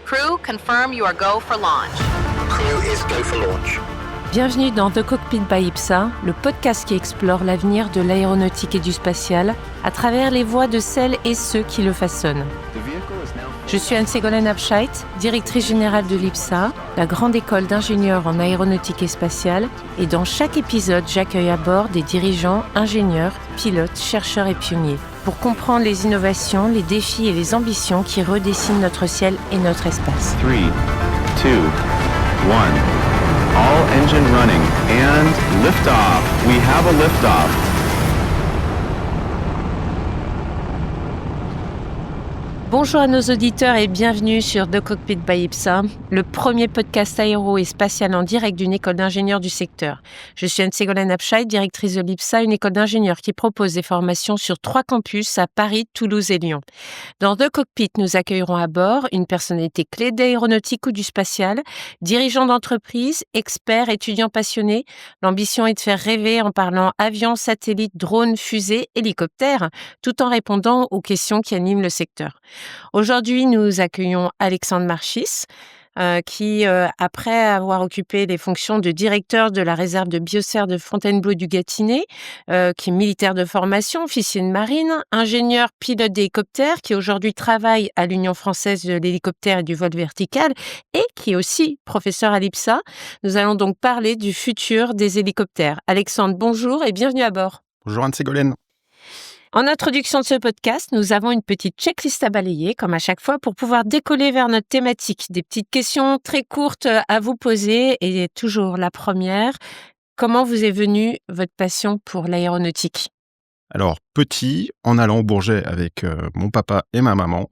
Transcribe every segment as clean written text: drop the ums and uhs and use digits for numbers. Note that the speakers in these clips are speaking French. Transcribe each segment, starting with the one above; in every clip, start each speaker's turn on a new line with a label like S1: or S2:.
S1: Crew, confirm you are go for launch.
S2: Crew is go for launch.
S3: Bienvenue dans The Cockpit by IPSA, le podcast qui explore l'avenir de l'aéronautique et du spatial à travers les voix de celles et ceux qui le façonnent. Je suis Anne-Ségolène Abscheit, directrice générale de l'IPSA, la grande école d'ingénieurs en aéronautique et spatiale, et dans chaque épisode, j'accueille à bord des dirigeants, ingénieurs, pilotes, chercheurs et pionniers pour comprendre les innovations, les défis et les ambitions qui redessinent notre ciel et notre espace.
S4: 3, 2, 1. All engine running and liftoff. We have a liftoff.
S3: Bonjour à nos auditeurs et bienvenue sur The Cockpit by IPSA, le premier podcast aéro et spatial en direct d'une école d'ingénieurs du secteur. Je suis Anne-Ségolène Abscheit, directrice de l'IPSA, une école d'ingénieurs qui propose des formations sur 3 campus à Paris, Toulouse et Lyon. Dans The Cockpit, nous accueillerons à bord une personnalité clé d'aéronautique ou du spatial, dirigeants d'entreprise, experts, étudiants passionnés. L'ambition est de faire rêver en parlant avions, satellites, drones, fusées, hélicoptères, tout en répondant aux questions qui animent le secteur. Aujourd'hui, nous accueillons Alexandre Marchis, qui, après avoir occupé les fonctions de directeur de la réserve de biosphère de Fontainebleau du Gâtinais, qui est militaire de formation, officier de marine, ingénieur pilote d'hélicoptère, qui aujourd'hui travaille à l'Union française de l'hélicoptère et du vol vertical, et qui est aussi professeur à l'IPSA. Nous allons donc parler du futur des hélicoptères. Alexandre, bonjour et bienvenue à bord.
S5: Bonjour Anne-Ségolène.
S3: En introduction de ce podcast, nous avons une petite checklist à balayer, comme à chaque fois, pour pouvoir décoller vers notre thématique. Des petites questions très courtes à vous poser. Et toujours la première, comment vous est venue votre passion pour l'aéronautique ?
S5: Alors, petit, en allant au Bourget avec mon papa et ma maman,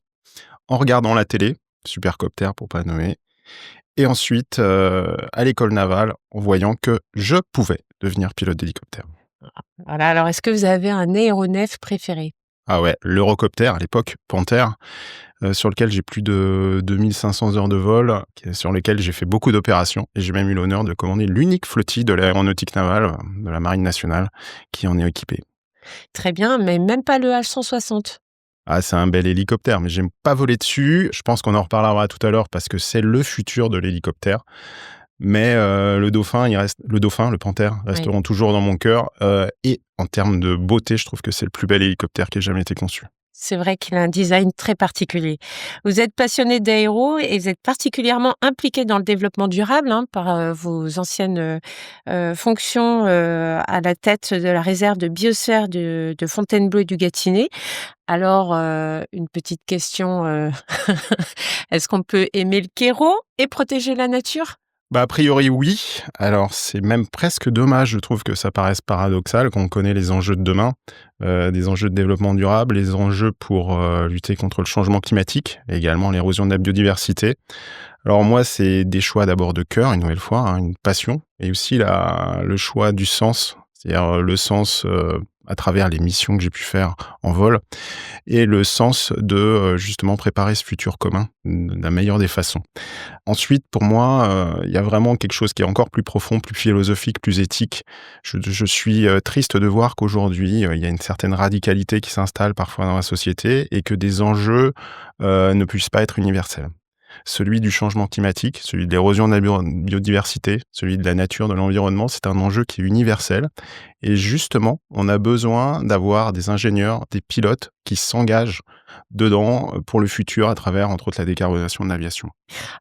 S5: en regardant la télé, Supercopter pour pas nommer, et ensuite à l'école navale, en voyant que je pouvais devenir pilote d'hélicoptère.
S3: Voilà, alors est-ce que vous avez un aéronef préféré ?
S5: Ah ouais, l'Eurocopter, à l'époque, Panther, sur lequel j'ai plus de 2500 heures de vol, sur lequel j'ai fait beaucoup d'opérations, et j'ai même eu l'honneur de commander l'unique flottille de l'aéronautique navale de la Marine nationale qui en est équipée.
S3: Très bien, mais même pas le H160.
S5: Ah, c'est un bel hélicoptère, mais j'aime pas voler dessus. Je pense qu'on en reparlera tout à l'heure parce que c'est le futur de l'hélicoptère. Mais le dauphin, le Panther resteront toujours dans mon cœur. Et en termes de beauté, je trouve que c'est le plus bel hélicoptère qui ait jamais été conçu.
S3: C'est vrai qu'il a un design très particulier. Vous êtes passionné d'aéro et vous êtes particulièrement impliqué dans le développement durable par vos anciennes fonctions à la tête de la réserve de biosphère de Fontainebleau et du Gâtinais. Alors, une petite question, est-ce qu'on peut aimer le kéro et protéger la nature ?
S5: A priori, oui. Alors, c'est même presque dommage, je trouve, que ça paraisse paradoxal quand on connaît les enjeux de demain, des enjeux de développement durable, les enjeux pour lutter contre le changement climatique, et également l'érosion de la biodiversité. Alors moi, c'est des choix d'abord de cœur, une nouvelle fois, une passion, et aussi le choix du sens, c'est-à-dire le sens à travers les missions que j'ai pu faire en vol, et le sens de justement préparer ce futur commun de la meilleure des façons. Ensuite, pour moi, il y a vraiment quelque chose qui est encore plus profond, plus philosophique, plus éthique. Je suis triste de voir qu'aujourd'hui, il y a une certaine radicalité qui s'installe parfois dans la société et que des enjeux ne puissent pas être universels. Celui du changement climatique, celui de l'érosion de la biodiversité, celui de la nature, de l'environnement, c'est un enjeu qui est universel. Et justement, on a besoin d'avoir des ingénieurs, des pilotes qui s'engagent dedans pour le futur à travers, entre autres, la décarbonation de l'aviation.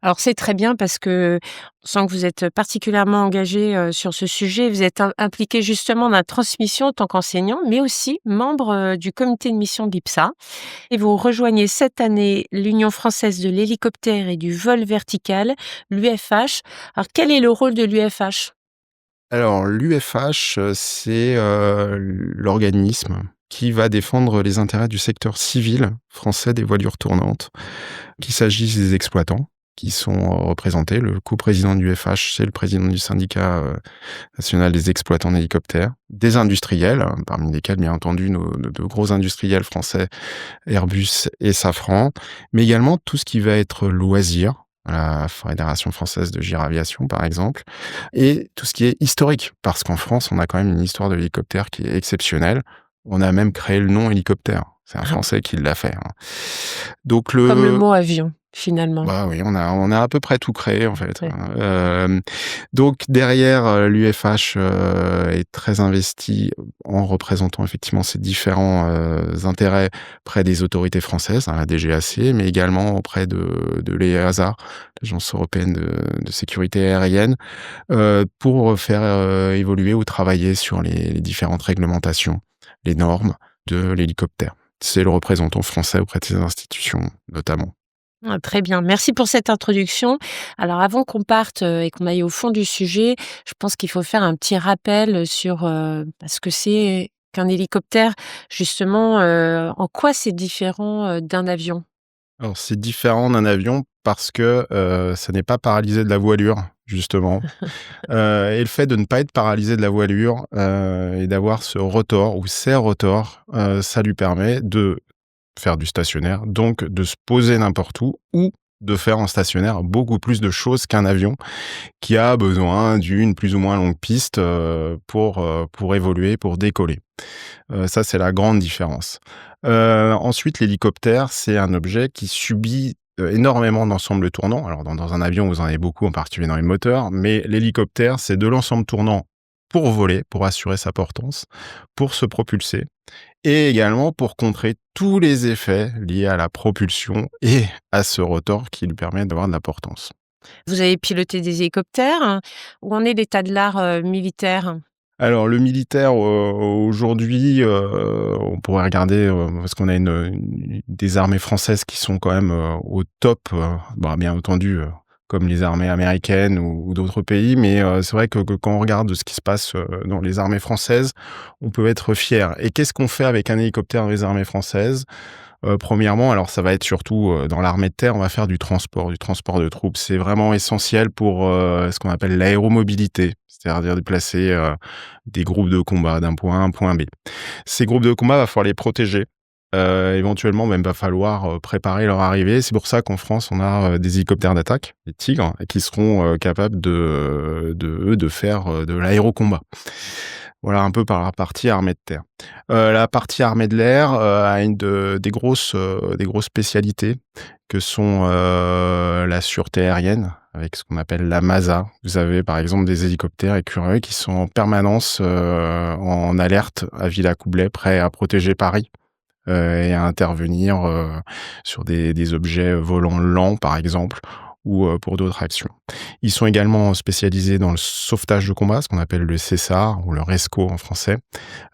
S3: Alors, c'est très bien parce que on sent que vous êtes particulièrement engagé sur ce sujet. Vous êtes impliqué justement dans la transmission en tant qu'enseignant, mais aussi membre du comité de mission de l'IPSA. Et vous rejoignez cette année l'Union française de l'hélicoptère et du vol vertical, l'UFH. Alors, quel est le rôle de l'UFH ?
S5: Alors, l'UFH, c'est l'organisme qui va défendre les intérêts du secteur civil français des voilures tournantes, qu'il s'agisse des exploitants qui sont représentés. Le coprésident du UFH, c'est le président du syndicat national des exploitants d'hélicoptères, des industriels, parmi lesquels, bien entendu, de gros industriels français, Airbus et Safran, mais également tout ce qui va être loisirs, la Fédération française de giraviation, par exemple, et tout ce qui est historique, parce qu'en France, on a quand même une histoire de l'hélicoptère qui est exceptionnelle. On a même créé le nom hélicoptère. C'est un Français qui l'a fait. Hein. Donc
S3: Comme le mot avion, finalement.
S5: Bah oui, on a à peu près tout créé en fait.
S3: Ouais.
S5: Donc derrière, l'UFH est très investi en représentant effectivement ces différents intérêts près des autorités françaises, hein, la DGAC, mais également auprès de l'EASA, l'Agence européenne de sécurité aérienne, pour faire évoluer ou travailler sur les différentes réglementations, les normes de l'hélicoptère. C'est le représentant français auprès de ces institutions, notamment.
S3: Ah, très bien, merci pour cette introduction. Alors avant qu'on parte, et qu'on aille au fond du sujet, je pense qu'il faut faire un petit rappel sur, ce que c'est qu'un hélicoptère. Justement, en quoi c'est différent, d'un avion?
S5: Alors c'est différent d'un avion parce que, ça n'est pas paralysé de la voilure, justement. Et le fait de ne pas être paralysé de la voilure, et d'avoir ce rotor ou ces rotors, ça lui permet de faire du stationnaire, donc de se poser n'importe où ou de faire en stationnaire beaucoup plus de choses qu'un avion qui a besoin d'une plus ou moins longue piste, pour évoluer, pour décoller. Ça, c'est la grande différence. Ensuite, l'hélicoptère, c'est un objet qui subit, énormément d'ensembles tournants. Alors dans un avion, vous en avez beaucoup, en particulier dans les moteurs, mais l'hélicoptère, c'est de l'ensemble tournant pour voler, pour assurer sa portance, pour se propulser et également pour contrer tous les effets liés à la propulsion et à ce rotor qui lui permet d'avoir de la portance.
S3: Vous avez piloté des hélicoptères, hein. Où en est l'état de l'art, militaire?
S5: Alors le militaire, aujourd'hui, on pourrait regarder, parce qu'on a des armées françaises qui sont quand même, au top, bah, bien entendu, comme les armées américaines ou d'autres pays, mais c'est vrai que quand on regarde ce qui se passe, dans les armées françaises, on peut être fier. Et qu'est-ce qu'on fait avec un hélicoptère dans les armées françaises? Premièrement, alors ça va être surtout, dans l'armée de terre, on va faire du transport de troupes. C'est vraiment essentiel pour, ce qu'on appelle l'aéromobilité, c'est-à-dire déplacer, des groupes de combat d'un point A à un point B. Ces groupes de combat, va falloir les protéger. Éventuellement, même va falloir, préparer leur arrivée. C'est pour ça qu'en France, on a, des hélicoptères d'attaque, les Tigres, qui seront, capables de faire, de l'aérocombat. Voilà un peu par la partie armée de terre. La partie armée de l'air, a des grosses spécialités que sont, la sûreté aérienne, avec ce qu'on appelle la MASA. Vous avez par exemple des hélicoptères Écureuil qui sont en permanence, en alerte à Villacoublay, prêts à protéger Paris, et à intervenir, sur des objets volants lents par exemple, ou pour d'autres actions. Ils sont également spécialisés dans le sauvetage de combat, ce qu'on appelle le CESAR ou le RESCO en français.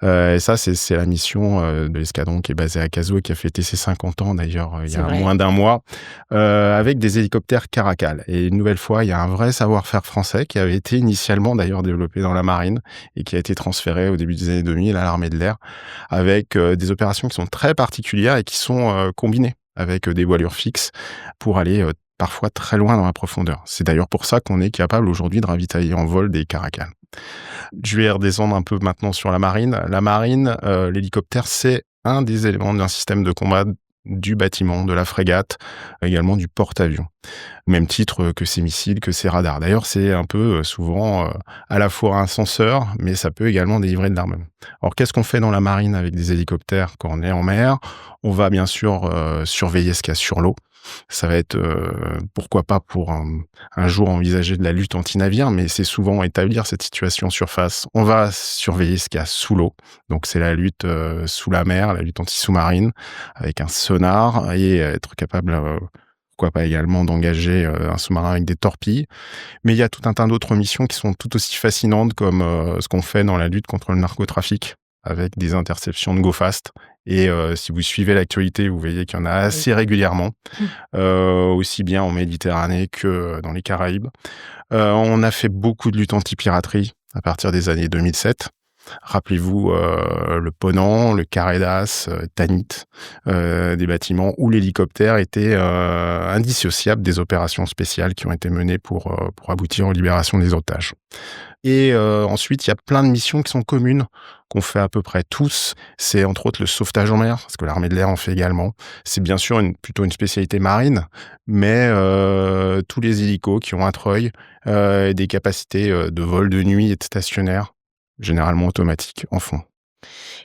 S5: Et ça, c'est la mission de l'escadron qui est basé à Cazaux et qui a fêté ses 50 ans d'ailleurs il y a moins d'un mois, avec des hélicoptères Caracal. Et une nouvelle fois, il y a un vrai savoir-faire français qui avait été initialement d'ailleurs développé dans la marine et qui a été transféré au début des années 2000 à l'armée de l'air, avec des opérations qui sont très particulières et qui sont combinées avec des voilures fixes pour aller parfois très loin dans la profondeur. C'est d'ailleurs pour ça qu'on est capable aujourd'hui de ravitailler en vol des Caracal. Je vais redescendre un peu maintenant sur la marine. La marine, l'hélicoptère, c'est un des éléments d'un système de combat du bâtiment, de la frégate, également du porte-avions. Au même titre que ces missiles, que ces radars. D'ailleurs, c'est un peu souvent à la fois un censeur, mais ça peut également délivrer de l'armement. Alors, qu'est-ce qu'on fait dans la marine avec des hélicoptères quand on est en mer? On va bien sûr surveiller ce qu'il y a sur l'eau. Ça va être, pourquoi pas pour un jour envisager de la lutte anti-navire, mais c'est souvent établir cette situation en surface. On va surveiller ce qu'il y a sous l'eau. Donc c'est la lutte sous la mer, la lutte anti-sous-marine, avec un sonar et être capable, pourquoi pas également d'engager un sous-marin avec des torpilles. Mais il y a tout un tas d'autres missions qui sont tout aussi fascinantes comme ce qu'on fait dans la lutte contre le narcotrafic, avec des interceptions de Go Fast. Et si vous suivez l'actualité, vous voyez qu'il y en a assez régulièrement, aussi bien en Méditerranée que dans les Caraïbes. On a fait beaucoup de lutte anti-piraterie à partir des années 2007. Rappelez-vous le Ponant, le Carré d'As, Tanit, des bâtiments où l'hélicoptère était indissociable des opérations spéciales qui ont été menées pour aboutir aux libérations des otages. Et ensuite, il y a plein de missions qui sont communes, qu'on fait à peu près tous. C'est entre autres le sauvetage en mer, parce que l'armée de l'air en fait également. C'est bien sûr plutôt une spécialité marine, mais tous les hélicos qui ont un treuil, des capacités de vol de nuit et de stationnaire, généralement automatiques, en font.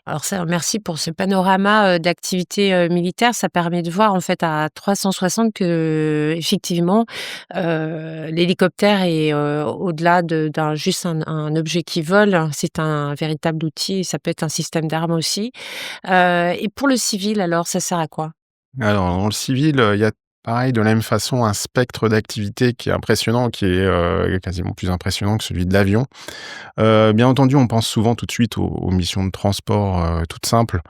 S3: Alors ça, merci pour ce panorama d'activités militaires. Ça permet de voir en fait à 360 que effectivement l'hélicoptère est au-delà d'un juste un objet qui vole. C'est un véritable outil. Ça peut être un système d'armes aussi. Et pour le civil, alors, ça sert à quoi?
S5: Alors, dans le civil, il y a pareil, de la même façon, un spectre d'activités qui est impressionnant, qui est quasiment plus impressionnant que celui de l'avion. Bien entendu, on pense souvent tout de suite aux missions de transport toutes simples.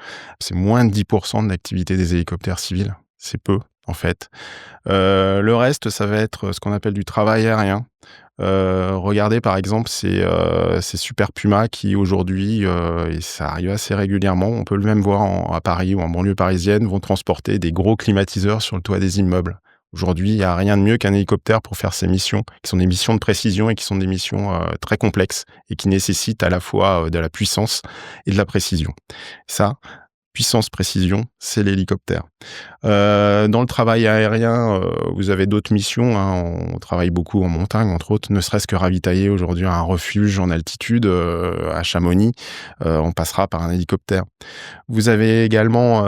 S5: C'est moins de 10% de l'activité des hélicoptères civils. C'est peu, en fait. Le reste, ça va être ce qu'on appelle du travail aérien. Regardez par exemple ces Super Puma qui aujourd'hui, et ça arrive assez régulièrement, on peut le même voir à Paris ou en banlieue parisienne, vont transporter des gros climatiseurs sur le toit des immeubles. Aujourd'hui, il n'y a rien de mieux qu'un hélicoptère pour faire ces missions, qui sont des missions de précision et qui sont des missions très complexes et qui nécessitent à la fois de la puissance et de la précision. Ça, puissance, précision, c'est l'hélicoptère. Dans le travail aérien, vous avez d'autres missions, hein. On travaille beaucoup en montagne, entre autres, ne serait-ce que ravitailler aujourd'hui un refuge en altitude à Chamonix, on passera par un hélicoptère. Vous avez également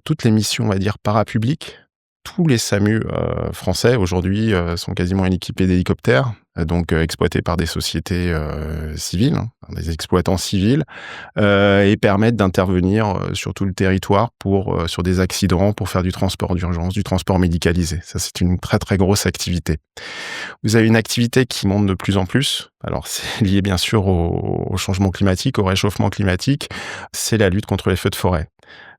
S5: toutes les missions, on va dire, parapubliques. Tous les SAMU français aujourd'hui sont quasiment équipés d'hélicoptères, donc exploités par des sociétés civiles, hein, par des exploitants civils, et permettent d'intervenir sur tout le territoire sur des accidents, pour faire du transport d'urgence, du transport médicalisé. Ça, c'est une très très grosse activité. Vous avez une activité qui monte de plus en plus. Alors, c'est lié bien sûr au changement climatique, au réchauffement climatique. C'est la lutte contre les feux de forêt.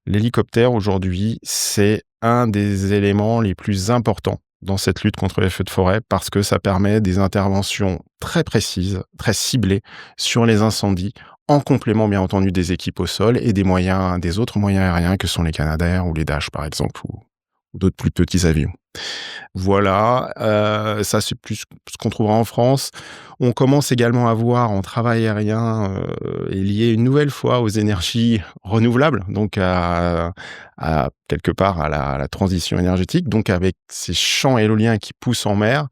S5: L'hélicoptère, aujourd'hui, c'est un des éléments les plus importants dans cette lutte contre les feux de forêt parce que ça permet des interventions très précises, très ciblées sur les incendies, en complément, bien entendu, des équipes au sol et des autres moyens aériens que sont les Canadair ou les Dash, par exemple, ou d'autres plus petits avions. Voilà, ça c'est plus ce qu'on trouvera en France. On commence également à voir en travail aérien est lié une nouvelle fois aux énergies renouvelables, donc à quelque part à la transition énergétique. Donc avec ces champs éoliens qui poussent en mer,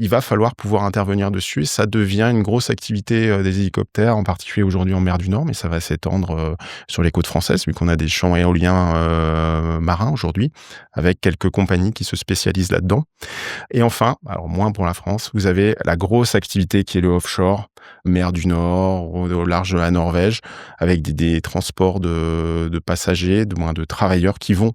S5: il va falloir pouvoir intervenir dessus. Ça devient une grosse activité des hélicoptères, en particulier aujourd'hui en mer du Nord, mais ça va s'étendre sur les côtes françaises, vu qu'on a des champs éoliens marins aujourd'hui, avec quelques compagnies qui se spécialisent là-dedans. Et enfin, alors moins pour la France, vous avez la grosse activité qui est le offshore, mer du Nord, au large de la Norvège, avec des transports de passagers, de travailleurs qui vont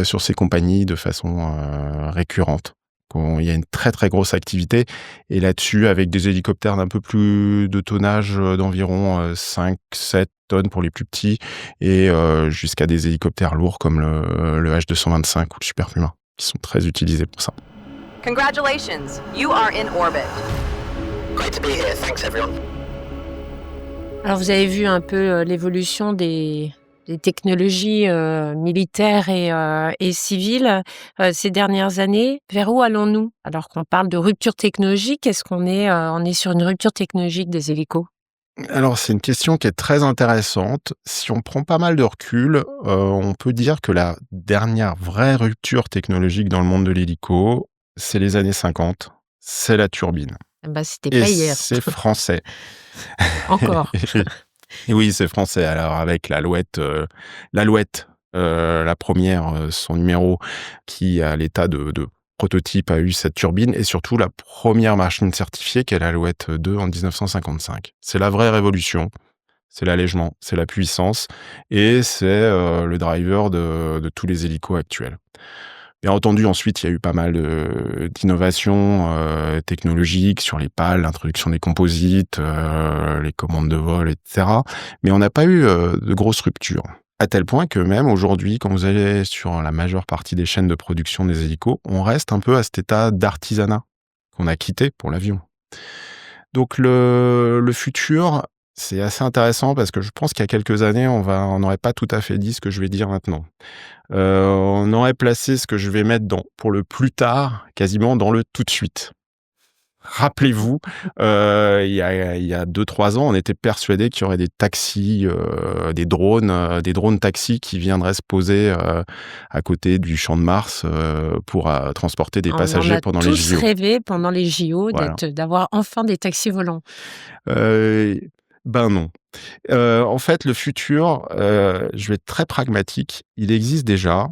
S5: sur ces compagnies de façon récurrente. Il y a une très très grosse activité et là-dessus avec des hélicoptères d'un peu plus de tonnage d'environ 5-7 tonnes pour les plus petits et jusqu'à des hélicoptères lourds comme le H225 ou le Super Puma qui sont très utilisés pour ça.
S1: Congratulations, you are in orbit.
S2: Great to be here. Thanks, everyone.
S3: Alors vous avez vu un peu l'évolution des technologies militaires et civiles ces dernières années. Vers où allons-nous? Alors qu'on parle de rupture technologique, est-ce qu'on est sur une rupture technologique des hélicos?
S5: Alors c'est une question qui est très intéressante. Si on prend pas mal de recul, on peut dire que la dernière vraie rupture technologique dans le monde de l'hélico, c'est les années 50, c'est la turbine.
S3: Bah, c'était
S5: Et
S3: pas hier.
S5: c'est français.
S3: Encore.
S5: Et oui, c'est français. Alors avec l'Alouette, la première, son numéro, qui à l'état de prototype a eu cette turbine, et surtout la première machine certifiée qui est l'Alouette 2 en 1955. C'est la vraie révolution. C'est l'allègement, c'est la puissance, et c'est le driver de tous les hélicos actuels. Bien entendu, ensuite, il y a eu pas mal d'innovations technologiques sur les pales, l'introduction des composites, les commandes de vol, etc. Mais on n'a pas eu de grosses ruptures. À tel point que même aujourd'hui, quand vous allez sur la majeure partie des chaînes de production des hélicos, on reste un peu à cet état d'artisanat qu'on a quitté pour l'avion. Donc le futur, c'est assez intéressant parce que je pense qu'il y a quelques années, on n'aurait pas tout à fait dit ce que je vais dire maintenant. On aurait placé ce que je vais mettre pour le plus tard, quasiment dans le tout de suite. Rappelez-vous, il y a 2-3 ans, on était persuadé qu'il y aurait des taxis, des drones taxis qui viendraient se poser à côté du Champ de Mars pour transporter des passagers pendant les JO.
S3: On a tous rêvé pendant les JO
S5: Voilà.
S3: d'avoir enfin des taxis volants.
S5: Ben non. En fait, le futur, je vais être très pragmatique. Il existe déjà.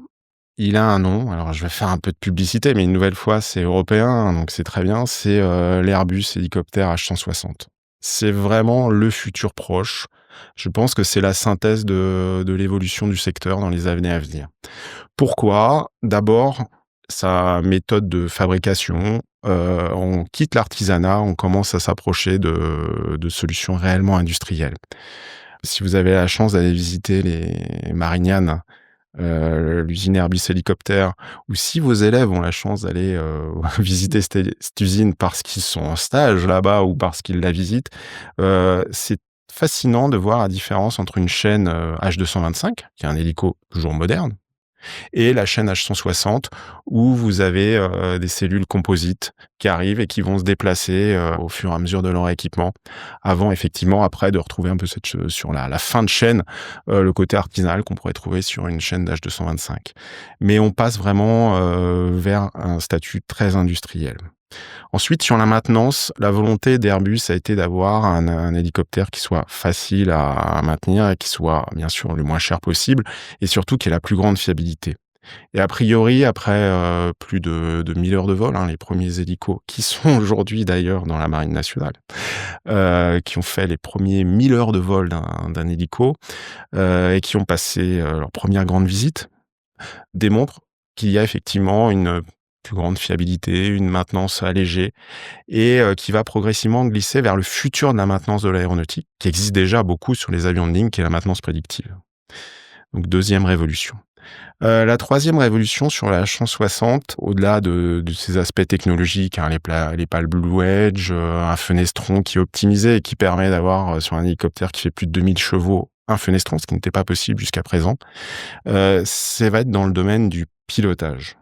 S5: Il a un nom. Alors, je vais faire un peu de publicité, mais une nouvelle fois, c'est européen, donc c'est très bien. C'est l'Airbus hélicoptère H160. C'est vraiment le futur proche. Je pense que c'est la synthèse de l'évolution du secteur dans les années à venir. Pourquoi? D'abord, sa méthode de fabrication. On quitte l'artisanat, on commence à s'approcher de solutions réellement industrielles. Si vous avez la chance d'aller visiter les Marignane, l'usine Airbus Hélicoptère, ou si vos élèves ont la chance d'aller visiter cette usine parce qu'ils sont en stage là-bas ou parce qu'ils la visitent, c'est fascinant de voir la différence entre une chaîne H225, qui est un hélico toujours moderne, et la chaîne H160, où vous avez des cellules composites qui arrivent et qui vont se déplacer au fur et à mesure de leur équipement, avant effectivement après de retrouver un peu sur la fin de chaîne, le côté artisanal qu'on pourrait trouver sur une chaîne d'H225. Mais on passe vraiment vers un statut très industriel. Ensuite, sur la maintenance, la volonté d'Airbus a été d'avoir un hélicoptère qui soit facile à maintenir et qui soit bien sûr le moins cher possible et surtout qui ait la plus grande fiabilité. Et a priori, après plus de 1000 heures de vol, les premiers hélicos, qui sont aujourd'hui d'ailleurs dans la Marine nationale, qui ont fait les premiers 1000 heures de vol d'un hélico et qui ont passé leur première grande visite, démontrent qu'il y a effectivement une plus grande fiabilité, une maintenance allégée et qui va progressivement glisser vers le futur de la maintenance de l'aéronautique, qui existe déjà beaucoup sur les avions de ligne, qui est la maintenance prédictive. Donc, deuxième révolution. La troisième révolution sur la H160, au-delà de ces aspects technologiques, les pales Blue Edge, un fenestron qui est optimisé et qui permet d'avoir sur un hélicoptère qui fait plus de 2000 chevaux, un fenestron, ce qui n'était pas possible jusqu'à présent, ça va être dans le domaine du pilotage.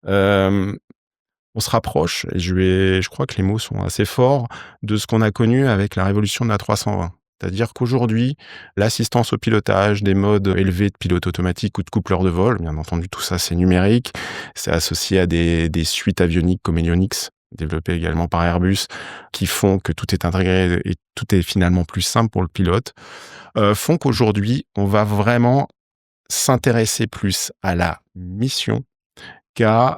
S5: On se rapproche, et je crois que les mots sont assez forts, de ce qu'on a connu avec la révolution de la 320. C'est-à-dire qu'aujourd'hui, l'assistance au pilotage, des modes élevés de pilote automatique ou de coupleur de vol, bien entendu, tout ça c'est numérique, c'est associé à des suites avioniques comme Helionix, développées également par Airbus, qui font que tout est intégré et tout est finalement plus simple pour le pilote, font qu'aujourd'hui, on va vraiment s'intéresser plus à la mission qu'à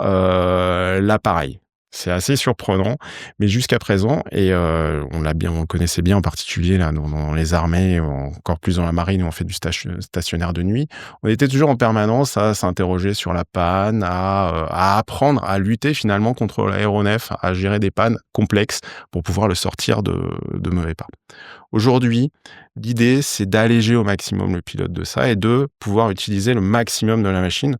S5: l'appareil. C'est assez surprenant, mais jusqu'à présent, et on le connaissait bien en particulier là, dans les armées, ou encore plus dans la marine où on fait du stationnaire de nuit, on était toujours en permanence à s'interroger sur la panne, à apprendre à lutter finalement contre l'aéronef, à gérer des pannes complexes pour pouvoir le sortir de mauvais pas. Aujourd'hui, l'idée, c'est d'alléger au maximum le pilote de ça et de pouvoir utiliser le maximum de la machine.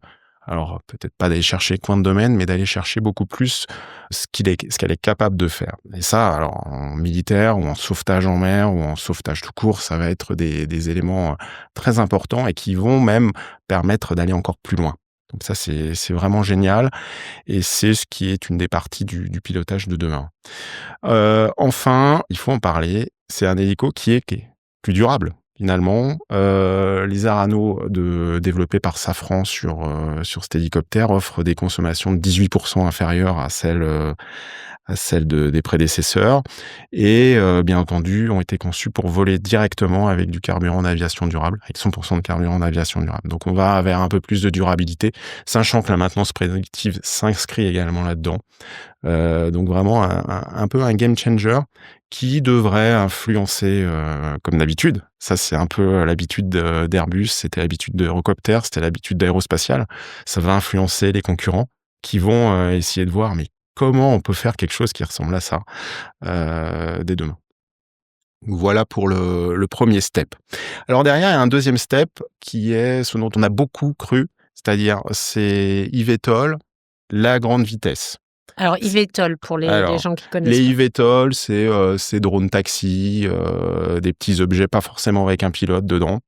S5: Alors, peut-être pas d'aller chercher coin de domaine, mais d'aller chercher beaucoup plus ce qu'elle est capable de faire. Et ça, alors, en militaire ou en sauvetage en mer ou en sauvetage tout court, ça va être des éléments très importants et qui vont même permettre d'aller encore plus loin. Donc ça, c'est vraiment génial et c'est ce qui est une des parties du pilotage de demain. Enfin, il faut en parler, c'est un hélico qui est plus durable. Finalement, les Arano développés par Safran sur cet hélicoptère offrent des consommations de 18% inférieures à celles des prédécesseurs et bien entendu ont été conçus pour voler directement avec du carburant d'aviation durable, avec 100% de carburant d'aviation durable. Donc on va vers un peu plus de durabilité, sachant que la maintenance prédictive s'inscrit également là-dedans. Donc vraiment un peu un game changer qui devrait influencer, comme d'habitude. Ça, c'est un peu l'habitude d'Airbus, c'était l'habitude d'Eurocopter, c'était l'habitude d'Aérospatiale. Ça va influencer les concurrents qui vont essayer de voir, mais comment on peut faire quelque chose qui ressemble à ça dès demain. Voilà pour le premier step. Alors derrière, il y a un deuxième step qui est ce dont on a beaucoup cru, c'est-à-dire c'est eVTOL, la grande vitesse.
S3: Alors, eVTOL, pour les gens qui connaissent.
S5: Les eVTOL, c'est drone taxi, des petits objets, pas forcément avec un pilote dedans.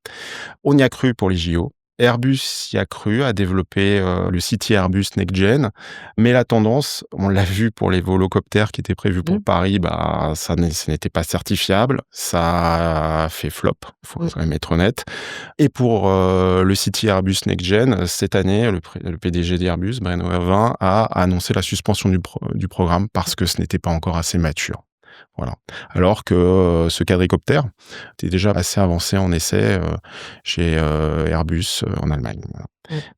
S5: On y a cru pour les JO. Airbus y a cru, a développé le City Airbus Next Gen, mais la tendance, on l'a vu pour les volocoptères qui étaient prévus pour Paris, ce n'était pas certifiable, ça a fait flop, faut quand même être honnête. Et pour le City Airbus Next Gen, cette année, le PDG d'Airbus, Bruno Ervin, a annoncé la suspension du programme parce que ce n'était pas encore assez mature. Voilà. Alors que ce quadricoptère était déjà assez avancé en essai chez Airbus en Allemagne. Voilà.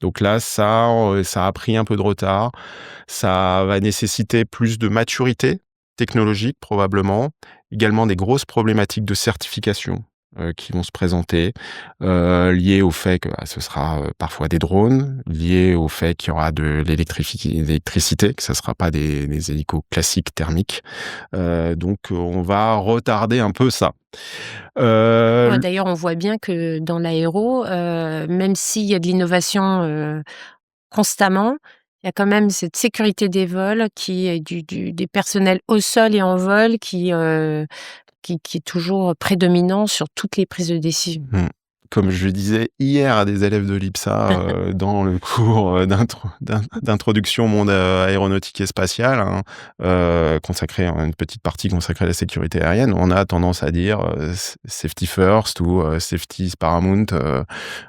S5: Donc là, ça a pris un peu de retard. Ça va nécessiter plus de maturité technologique probablement, également des grosses problématiques de certification qui vont se présenter, liées au fait que ce sera parfois des drones, liées au fait qu'il y aura de l'électricité, que ce ne sera pas des hélicos classiques thermiques. Donc on va retarder un peu ça.
S3: Ouais, d'ailleurs, on voit bien que dans l'aéro, même s'il y a de l'innovation constamment, il y a quand même cette sécurité des vols qui est des personnels au sol et en vol qui est toujours prédominant sur toutes les prises de décision.
S5: Comme je le disais hier à des élèves de l'IPSA dans le cours d'introduction au monde aéronautique et spatial, consacré une petite partie consacrée à la sécurité aérienne, on a tendance à dire safety first ou safety is paramount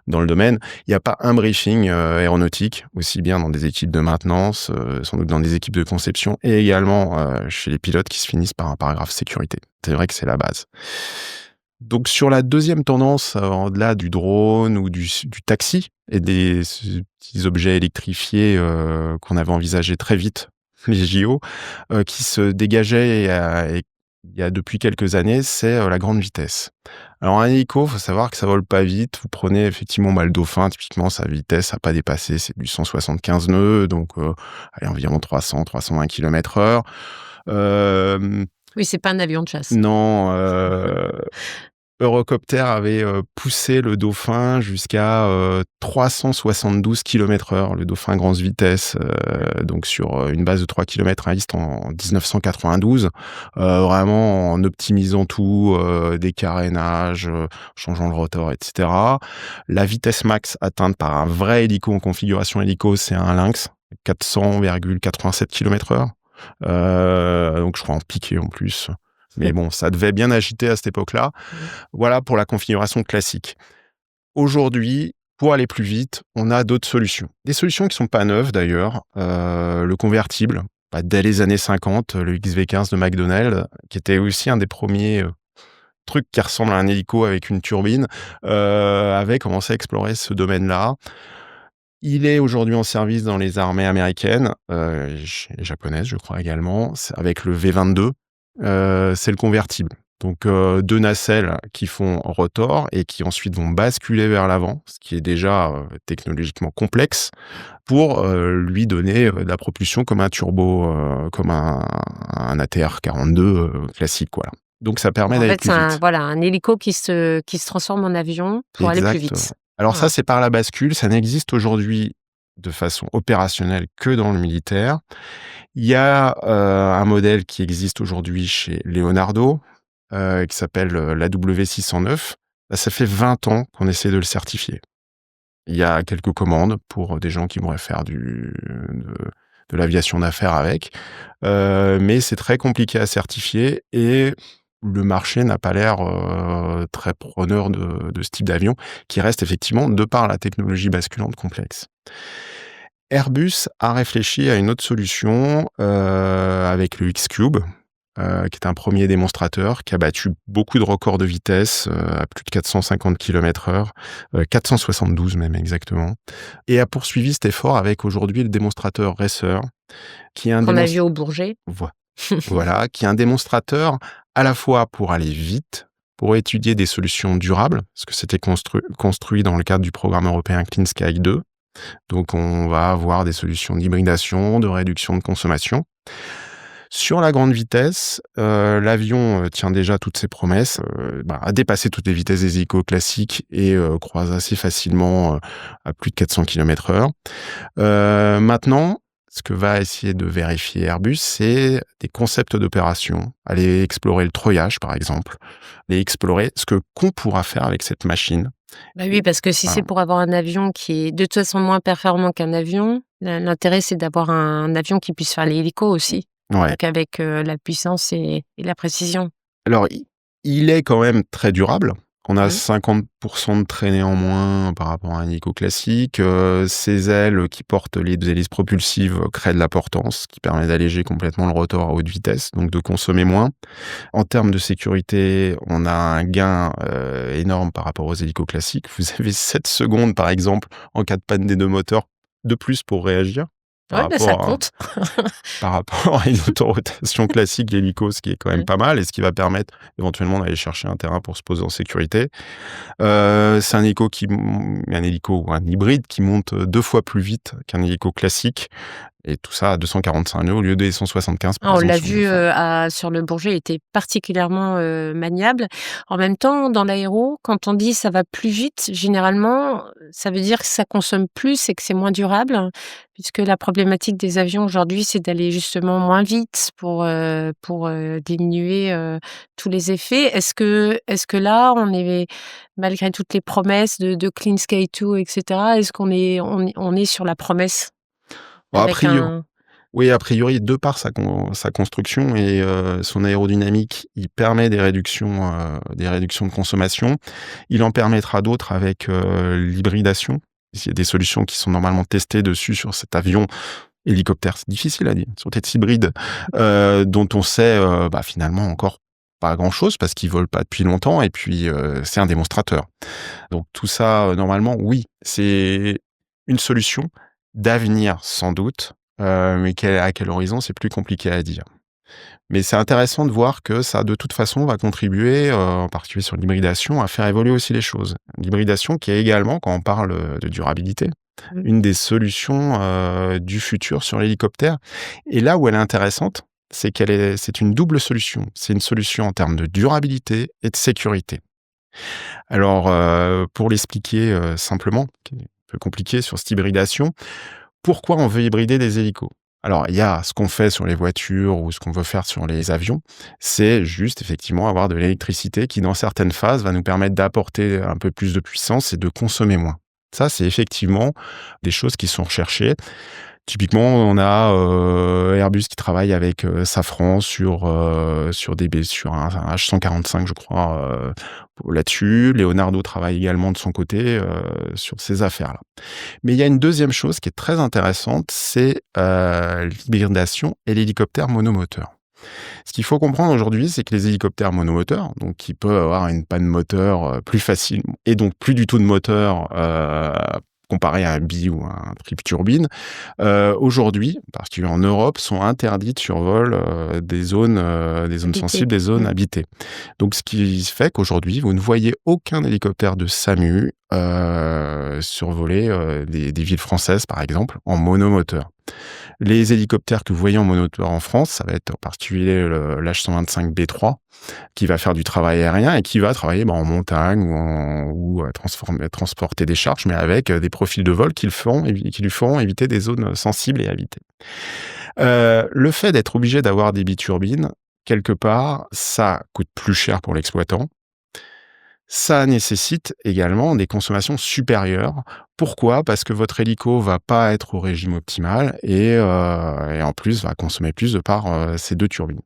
S5: dans le domaine. Il n'y a pas un briefing aéronautique, aussi bien dans des équipes de maintenance, sans doute dans des équipes de conception, et également chez les pilotes qui se finissent par un paragraphe sécurité. C'est vrai que c'est la base. Donc sur la deuxième tendance, au-delà du drone ou du taxi et des petits objets électrifiés qu'on avait envisagé très vite, les JO, qui se dégageaient il y a depuis quelques années, c'est la grande vitesse. Alors un hélico, il faut savoir que ça vole pas vite. Vous prenez effectivement le Dauphin, typiquement sa vitesse n'a pas dépassé, c'est du 175 nœuds, donc environ 300-320 km/h.
S3: Oui, c'est pas un avion de chasse.
S5: Non, Eurocopter avait poussé le Dauphin jusqu'à 372 km/h, le Dauphin grande vitesse, donc sur une base de 3 km à Istres en 1992, vraiment en optimisant tout, des carénages, changeant le rotor, etc. La vitesse max atteinte par un vrai hélico en configuration hélico, c'est un Lynx, 400,87 km/h. Donc je crois en piqué en plus. Mais bon, ça devait bien agiter à cette époque-là. Voilà pour la configuration classique. Aujourd'hui, pour aller plus vite, on a d'autres solutions. Des solutions qui ne sont pas neuves d'ailleurs. Le convertible, dès les années 50, le XV15 de McDonnell, qui était aussi un des premiers trucs qui ressemble à un hélico avec une turbine, avait commencé à explorer ce domaine-là. Il est aujourd'hui en service dans les armées américaines et japonaises, je crois également, avec le V-22. C'est le convertible. Donc deux nacelles qui font rotor et qui ensuite vont basculer vers l'avant, ce qui est déjà technologiquement complexe, pour lui donner de la propulsion comme un turbo, comme un ATR 42 classique, voilà. Donc ça permet d'aller plus vite.
S3: C'est un hélico qui se transforme en avion pour aller plus vite.
S5: Alors ça, c'est par la bascule. Ça n'existe aujourd'hui de façon opérationnelle que dans le militaire. Il y a un modèle qui existe aujourd'hui chez Leonardo, qui s'appelle l'AW609. Ça fait 20 ans qu'on essaie de le certifier. Il y a quelques commandes pour des gens qui voudraient faire de l'aviation d'affaires avec, mais c'est très compliqué à certifier et le marché n'a pas l'air très preneur de ce type d'avion, qui reste effectivement, de par la technologie basculante, complexe. Airbus a réfléchi à une autre solution avec le X-Cube, qui est un premier démonstrateur qui a battu beaucoup de records de vitesse, à plus de 450 km/h, 472 même exactement, et a poursuivi cet effort avec aujourd'hui le démonstrateur Racer, qui est un
S3: qu'on a vu au Bourget.
S5: Voilà, qui est un démonstrateur à la fois pour aller vite, pour étudier des solutions durables, parce que c'était construit dans le cadre du programme européen Clean Sky 2. Donc on va avoir des solutions d'hybridation, de réduction de consommation. Sur la grande vitesse, l'avion tient déjà toutes ses promesses, a dépassé toutes les vitesses des hélicos classiques et croise assez facilement à plus de 400 km/h. Maintenant, ce que va essayer de vérifier Airbus, c'est des concepts d'opération. Aller explorer le treuillage, par exemple. Aller explorer qu'on pourra faire avec cette machine.
S3: Oui, parce que si c'est pour avoir un avion qui est de toute façon moins performant qu'un avion, l'intérêt, c'est d'avoir un avion qui puisse faire l'hélico aussi.
S5: Ouais.
S3: Donc avec la puissance et la précision.
S5: Alors, il est quand même très durable. On a
S3: Mmh.
S5: 50% de traînée en moins par rapport à un hélico classique. Ces ailes qui portent les hélices propulsives créent de la portance, ce qui permet d'alléger complètement le rotor à haute vitesse, donc de consommer moins. En termes de sécurité, on a un gain énorme par rapport aux hélicos classiques. Vous avez 7 secondes, par exemple, en cas de panne des deux moteurs, de plus pour réagir.
S3: Ouais, bah, ça compte.
S5: Par rapport à une autorotation classique, l'hélico, ce qui est quand même
S3: Mmh.
S5: pas mal et ce qui va permettre éventuellement d'aller chercher un terrain pour se poser en sécurité. C'est un hélico ou un hybride qui monte 2 fois plus vite qu'un hélico classique et tout ça à 245 nœuds au lieu des 175 par
S3: Ah, on
S5: exemple
S3: l'a
S5: sur le
S3: vu,
S5: Dauphin.
S3: sur le Bourget, il était particulièrement, maniable. En même temps, dans l'aéro, quand on dit: «Ça va plus vite», généralement, ça veut dire que ça consomme plus et que c'est moins durable, puisque la problématique des avions aujourd'hui, c'est d'aller justement moins vite pour diminuer, tous les effets. Est-ce que là, on est malgré toutes les promesses de Clean Sky 2 et cetera, est-ce qu'on est sur la promesse
S5: Bon,
S3: avec un
S5: a priori, de par sa construction et son aérodynamique, il permet des réductions de consommation. Il en permettra d'autres avec l'hybridation. Il y a des solutions qui sont normalement testées dessus sur cet avion hélicoptère, c'est difficile à dire, sur cet hybride, dont on sait, finalement encore pas grand-chose parce qu'ils volent pas depuis longtemps et puis, c'est un démonstrateur. Donc tout ça, normalement, oui, c'est une solution d'avenir sans doute, mais à quel horizon, c'est plus compliqué à dire. Mais c'est intéressant de voir que ça, de toute façon, va contribuer, en particulier sur l'hybridation, à faire évoluer aussi les choses. L'hybridation qui est également, quand on parle, de durabilité,
S3: Mmh.
S5: une des solutions, du futur sur l'hélicoptère et là où elle est intéressante, c'est une double solution. C'est une solution en termes de durabilité et de sécurité. Alors, pour l'expliquer, simplement, qui est un peu compliqué sur cette hybridation, pourquoi on veut hybrider des hélicos? Alors, il y a ce qu'on fait sur les voitures ou ce qu'on veut faire sur les avions, c'est juste effectivement avoir de l'électricité qui, dans certaines phases, va nous permettre d'apporter un peu plus de puissance et de consommer moins. Ça, c'est effectivement des choses qui sont recherchées. Typiquement, on a Airbus qui travaille avec Safran sur un H145, je crois, là-dessus. Leonardo travaille également de son côté sur ces affaires-là. Mais il y a une deuxième chose qui est très intéressante, c'est l'hybridation et l'hélicoptère monomoteur. Ce qu'il faut comprendre aujourd'hui, c'est que les hélicoptères monomoteurs, donc qui peuvent avoir une panne moteur plus facile et donc plus du tout de moteur comparé à un bi ou un trip turbine, aujourd'hui, parce qu'en Europe, sont interdits de survol des zones
S3: Habité.
S5: sensibles, des zones
S3: Mmh.
S5: habitées. Donc ce qui fait qu'aujourd'hui, vous ne voyez aucun hélicoptère de SAMU survoler des villes françaises, par exemple, en monomoteur. Les hélicoptères que vous voyez en monomoteur en France, ça va être en particulier l'H125B3, qui va faire du travail aérien et qui va travailler en montagne ou à transporter des charges, mais avec des profils de vol qui lui feront éviter des zones sensibles et habitées. Le fait d'être obligé d'avoir des biturbines, quelque part, ça coûte plus cher pour l'exploitant. Ça nécessite également des consommations supérieures. Pourquoi? Parce que votre hélico va pas être au régime optimal et en plus va consommer plus de par ces 2 turbines.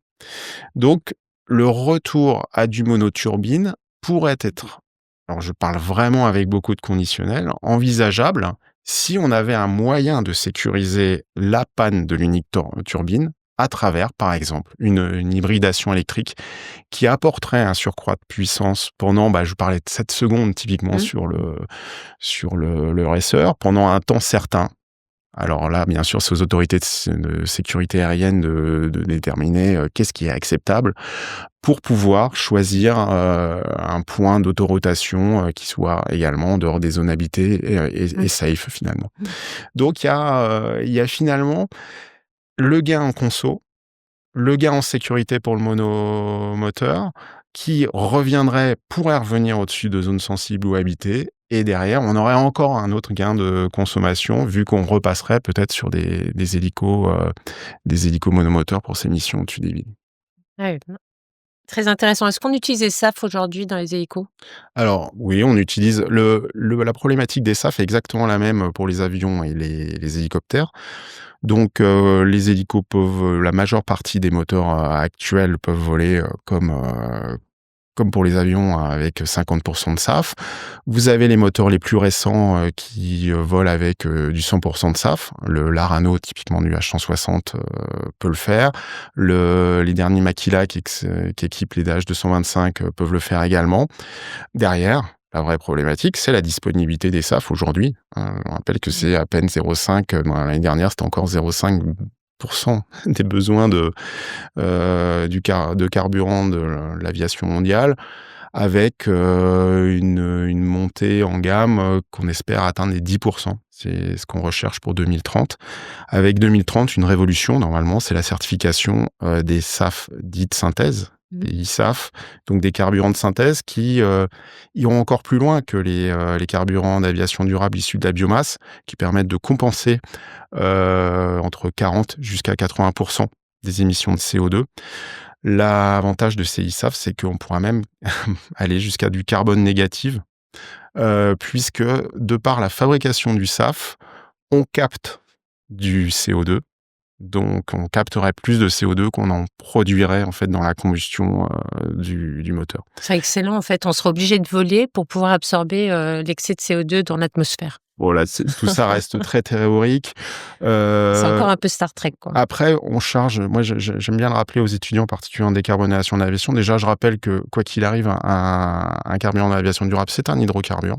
S5: Donc le retour à du monoturbine pourrait être, alors je parle vraiment avec beaucoup de conditionnels, envisageable si on avait un moyen de sécuriser la panne de l'unique turbine à travers, par exemple, une hybridation électrique qui apporterait un surcroît de puissance pendant, je parlais de 7 secondes typiquement
S3: Mmh.
S5: sur le racer, pendant un temps certain. Alors là, bien sûr, c'est aux autorités de sécurité aérienne de déterminer qu'est-ce qui est acceptable pour pouvoir choisir un point d'autorotation qui soit également en dehors des zones habitées et safe finalement. Donc il y a finalement le gain en conso, le gain en sécurité pour le monomoteur, qui pourrait revenir au-dessus de zones sensibles ou habitées, et derrière, on aurait encore un autre gain de consommation, vu qu'on repasserait peut-être sur des hélicos monomoteurs pour ces missions au-dessus des villes.
S3: Ouais, très intéressant. Est-ce qu'on utilise les SAF aujourd'hui dans les hélicos?
S5: Alors oui, on utilise la problématique des SAF est exactement la même pour les avions et les hélicoptères. Donc les hélicos la majeure partie des moteurs actuels peuvent voler comme pour les avions, avec 50% de SAF. Vous avez les moteurs les plus récents qui volent avec du 100% de SAF. Le Larano, typiquement du H160, peut le faire. Les derniers Makila qui équipent les DH225 peuvent le faire également. Derrière, la vraie problématique, c'est la disponibilité des SAF aujourd'hui. On rappelle que c'est à peine 0,5. L'année dernière, c'était encore 0,5% des besoins de carburant de l'aviation mondiale, avec une montée en gamme qu'on espère atteindre les 10%. C'est ce qu'on recherche pour 2030. Avec 2030, une révolution, normalement, c'est la certification des SAF dites synthèse, des ISAF, donc des carburants de synthèse qui iront encore plus loin que les carburants d'aviation durable issus de la biomasse, qui permettent de compenser entre 40 jusqu'à 80% des émissions de CO2. L'avantage de ces ISAF, c'est qu'on pourra même aller jusqu'à du carbone négatif, puisque de par la fabrication du SAF, on capte du CO2. Donc, on capterait plus de CO2 qu'on en produirait en fait dans la combustion du moteur.
S3: C'est excellent, en fait. On sera obligé de voler pour pouvoir absorber l'excès de CO2 dans l'atmosphère.
S5: Voilà, tout ça reste très théorique.
S3: C'est encore un peu Star Trek, quoi.
S5: Après, on charge. Moi, j'aime bien le rappeler aux étudiants, en particulier en décarbonation de l'aviation. Déjà, je rappelle que, quoi qu'il arrive, un carburant d'aviation durable, c'est un hydrocarbure.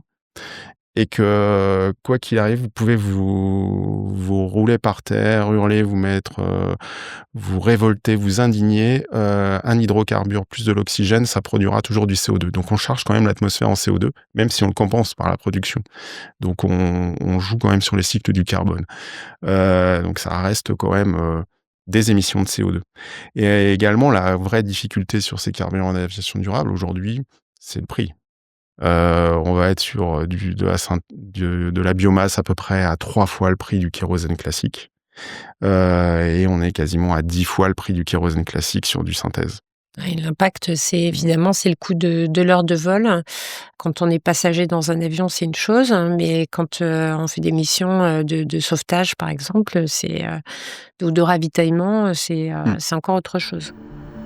S5: Et que, quoi qu'il arrive, vous pouvez vous rouler par terre, hurler, vous révolter, vous indigner. Un hydrocarbure plus de l'oxygène, ça produira toujours du CO2. Donc, on charge quand même l'atmosphère en CO2, même si on le compense par la production. Donc, on joue quand même sur les cycles du carbone. Donc, ça reste quand même des émissions de CO2. Et également, la vraie difficulté sur ces carburants d'aviation durable, aujourd'hui, c'est le prix. On va être sur de la biomasse à peu près à 3 fois le prix du kérosène classique. Et on est quasiment à 10 fois le prix du kérosène classique sur du synthèse.
S3: Et l'impact, c'est le coût de l'heure de vol. Quand on est passager dans un avion, c'est une chose, mais quand on fait des missions de sauvetage, par exemple, ou de ravitaillement, c'est encore autre chose.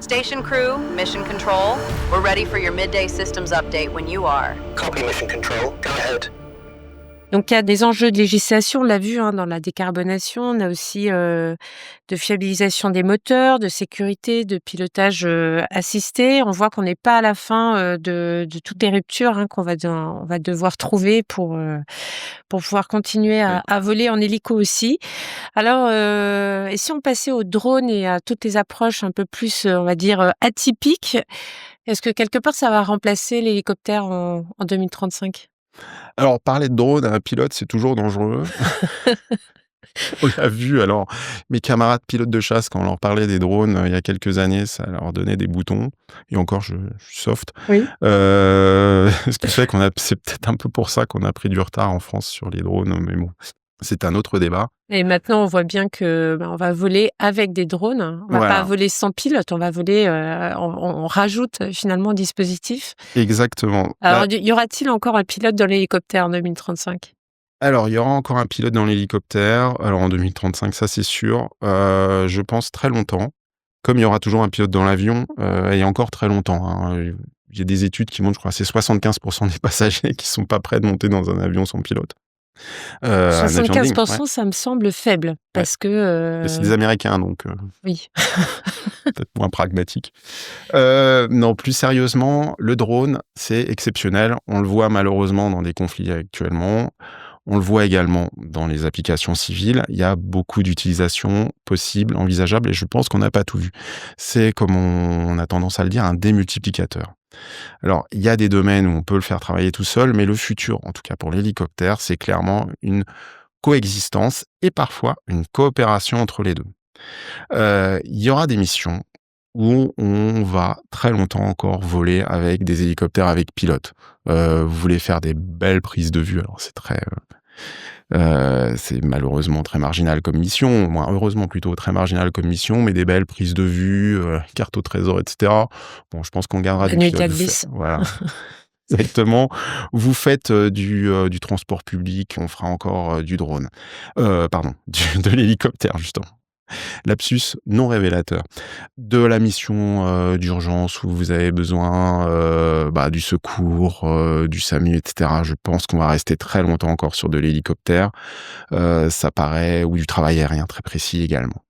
S1: Station crew, mission control, we're ready for your midday systems update when you are.
S2: Copy mission control. Go ahead.
S3: Donc, il y a des enjeux de législation, on l'a vu dans la décarbonation. On a aussi de fiabilisation des moteurs, de sécurité, de pilotage assisté. On voit qu'on n'est pas à la fin de toutes les ruptures qu'on va devoir trouver pour pouvoir continuer à voler en hélico aussi. Alors, et si on passait aux drones et à toutes les approches un peu plus, on va dire, atypiques, est-ce que quelque part, ça va remplacer l'hélicoptère en 2035 ?
S5: Alors, parler de drone à un pilote, c'est toujours dangereux. On l'a vu, alors, mes camarades pilotes de chasse, quand on leur parlait des drones il y a quelques années, ça leur donnait des boutons. Et encore, je suis soft.
S3: Oui.
S5: Ce qui fait c'est peut-être un peu pour ça qu'on a pris du retard en France sur les drones, mais bon, c'est un autre débat.
S3: Et maintenant, on voit bien que on va voler avec des drones. On va pas voler sans pilote, on va voler, on rajoute finalement un dispositif.
S5: Exactement.
S3: Alors, y aura-t-il encore un pilote dans l'hélicoptère en 2035 ?
S5: Alors, il y aura encore un pilote dans l'hélicoptère. Alors, en 2035, ça, c'est sûr. Je pense très longtemps. Comme il y aura toujours un pilote dans l'avion, et encore très longtemps. Il y a des études qui montrent, je crois, c'est 75% des passagers qui sont pas prêts de monter dans un avion sans pilote.
S3: 75%, ça me semble faible, parce que...
S5: C'est des Américains, donc
S3: oui.
S5: peut-être moins pragmatique. Non, plus sérieusement, le drone, c'est exceptionnel. On le voit malheureusement dans des conflits actuellement. On le voit également dans les applications civiles. Il y a beaucoup d'utilisations possibles, envisageables, et je pense qu'on n'a pas tout vu. C'est, comme on a tendance à le dire, un démultiplicateur. Alors, il y a des domaines où on peut le faire travailler tout seul, mais le futur, en tout cas pour l'hélicoptère, c'est clairement une coexistence et parfois une coopération entre les deux. Il y aura des missions où on va très longtemps encore voler avec des hélicoptères avec pilote. Vous voulez faire des belles prises de vue, alors c'est malheureusement très marginal comme mission, moins heureusement plutôt très marginal comme mission, mais des belles prises de vue, carte au trésor, etc. Bon, je pense qu'on gardera
S3: des pilotes.
S5: Voilà. Exactement. Vous faites du transport public, on fera encore du drone. De l'hélicoptère, justement. Lapsus non révélateur. De la mission d'urgence où vous avez besoin du secours, du SAMU, etc. Je pense qu'on va rester très longtemps encore sur de l'hélicoptère. Ça paraît, ou du travail aérien très précis également.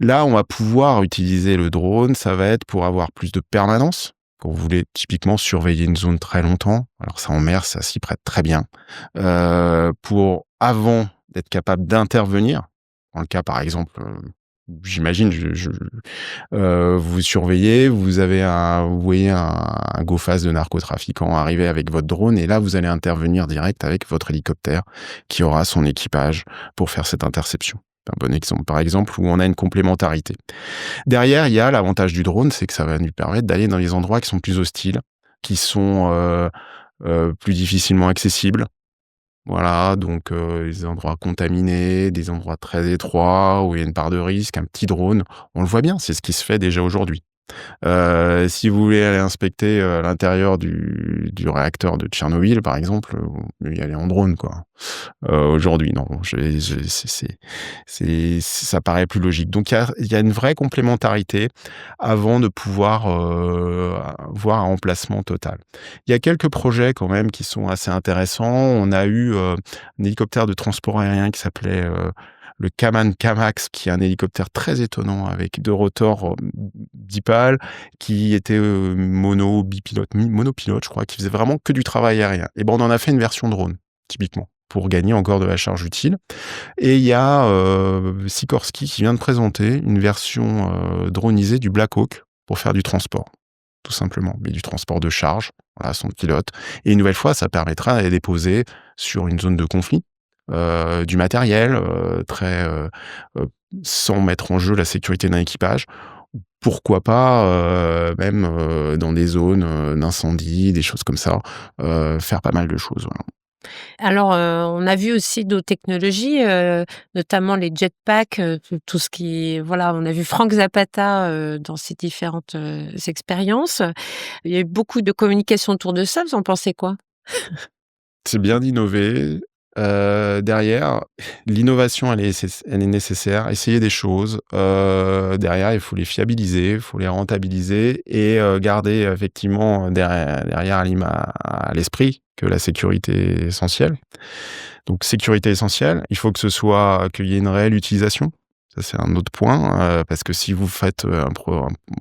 S5: Là, on va pouvoir utiliser le drone, ça va être pour avoir plus de permanence, quand vous voulez typiquement surveiller une zone très longtemps. Alors ça en mer, ça s'y prête très bien. Pour avant d'être capable d'intervenir, dans le cas par exemple, j'imagine, vous surveillez, vous voyez un go-fast de narcotrafiquant arriver avec votre drone, et là vous allez intervenir direct avec votre hélicoptère qui aura son équipage pour faire cette interception. C'est un bon exemple, par exemple, où on a une complémentarité. Derrière, il y a l'avantage du drone, c'est que ça va nous permettre d'aller dans les endroits qui sont plus hostiles, qui sont plus difficilement accessibles. Voilà, donc des endroits contaminés, des endroits très étroits, où il y a une part de risque. Un petit drone, on le voit bien, c'est ce qui se fait déjà aujourd'hui. Si vous voulez aller inspecter l'intérieur du réacteur de Tchernobyl, par exemple, vous pouvez y aller en drone, quoi. Aujourd'hui, non, ça paraît plus logique. Donc il y a une vraie complémentarité avant de pouvoir voir un remplacement total. Il y a quelques projets quand même qui sont assez intéressants. On a eu un hélicoptère de transport aérien qui s'appelait le Kaman Kamax, qui est un hélicoptère très étonnant avec 2 rotors bipales, qui était monopilote, je crois, qui faisait vraiment que du travail aérien. Et on en a fait une version drone, typiquement, pour gagner encore de la charge utile. Et il y a Sikorsky qui vient de présenter une version dronisée du Black Hawk pour faire du transport, tout simplement, mais du transport de charge, voilà, son pilote. Et une nouvelle fois, ça permettra d'aller déposer sur une zone de conflit du matériel sans mettre en jeu la sécurité d'un équipage. Pourquoi pas même dans des zones d'incendie, des choses comme ça, faire pas mal de choses. Voilà.
S3: Alors, on a vu aussi d'autres technologies, notamment les jetpacks, tout ce qui voilà, on a vu Frank Zapata, dans ses différentes, expériences. Il y a eu beaucoup de communication autour de ça, vous en pensez quoi?
S5: C'est bien d'innover. Derrière, l'innovation, elle est nécessaire. Essayer des choses. Derrière, il faut les fiabiliser, il faut les rentabiliser et garder effectivement derrière à l'esprit que la sécurité est essentielle. Donc sécurité essentielle, il faut qu'il y ait une réelle utilisation. Ça, c'est un autre point, parce que si vous faites un